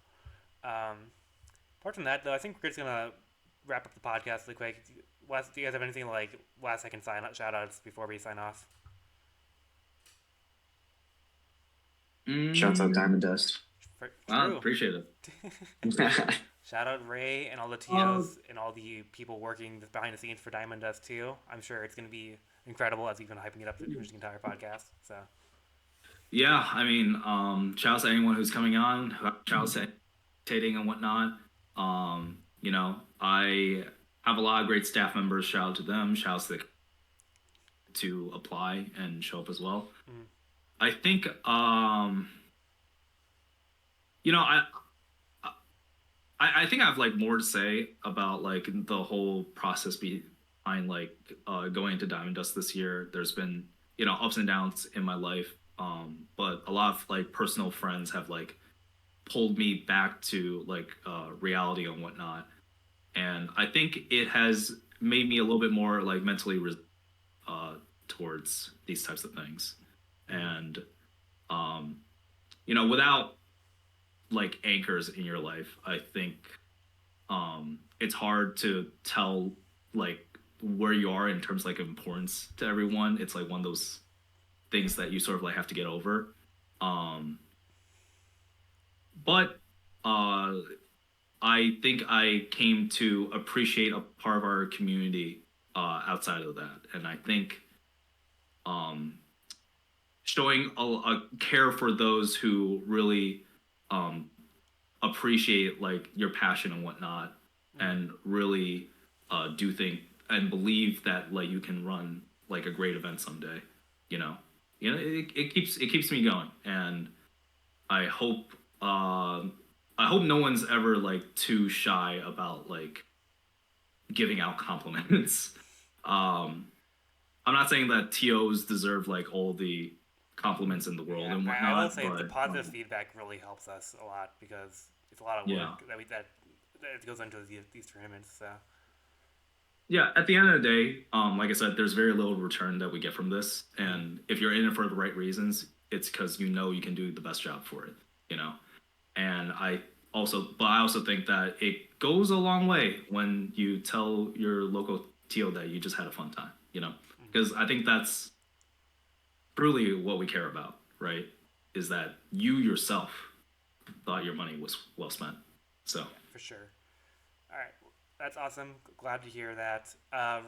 Um, Apart from that, though, I think we're just gonna wrap up the podcast really quick. Do you guys have anything like last second shout outs before we sign off? Shouts out Mm, Diamond Dust. wow, True. appreciate it. Shout out Ray and all the Uh, TOs and all the people working behind the scenes for Diamond Dust too. I'm sure it's going to be incredible as we've been hyping it up through the entire podcast. So Yeah, I mean, shout out to anyone who's coming on, shout out to dating and whatnot. I have a lot of great staff members. Shout out to them. Shout out to apply and show up as well. mm, I think, you know, I think I have like more to say about like the whole process behind like going into Diamond Dust this year. There's been ups and downs in my life, but a lot of like personal friends have like pulled me back to like reality and whatnot, and I think it has made me a little bit more like mentally uh, towards these types of things, and um, without like anchors in your life, I think it's hard to tell like where you are in terms of, like importance to everyone. It's like one of those things that you sort of like have to get over. Um, but uh, I think I came to appreciate a part of our community outside of that, and I think um, showing a care for those who really um, appreciate like your passion and whatnot, mm, and really do think and believe that like you can run like a great event someday. You know, it keeps me going, and I hope I hope no one's ever like too shy about like giving out compliments. um, I'm not saying that TOs deserve like all the compliments in the world yeah, and I will whatnot, say the but positive feedback really helps us a lot because it's a lot of yeah. work that goes into these tournaments. So Yeah, at the end of the day, like I said, there's very little return that we get from this, mm, and if you're in it for the right reasons, it's because you can do the best job for it, you know. And I also think that it goes a long way when you tell your local TO that you just had a fun time, mm, because I think that's truly what we care about, right? Is that you yourself thought your money was well spent. So yeah, for sure. All right, that's awesome. Glad to hear that. I'm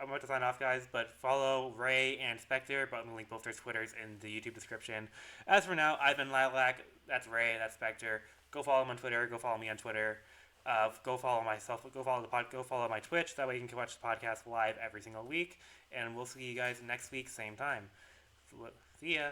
about to sign off, guys, but follow Ray and Spectre, but I'm going to link both their Twitters in the YouTube description. As for now, I've been Lylak. That's Ray. That's Spectre. Go follow them on Twitter. Go follow me on Twitter. Go follow myself. Go follow my Twitch. That way you can watch the podcast live every single week. And we'll see you guys next week, same time. See ya.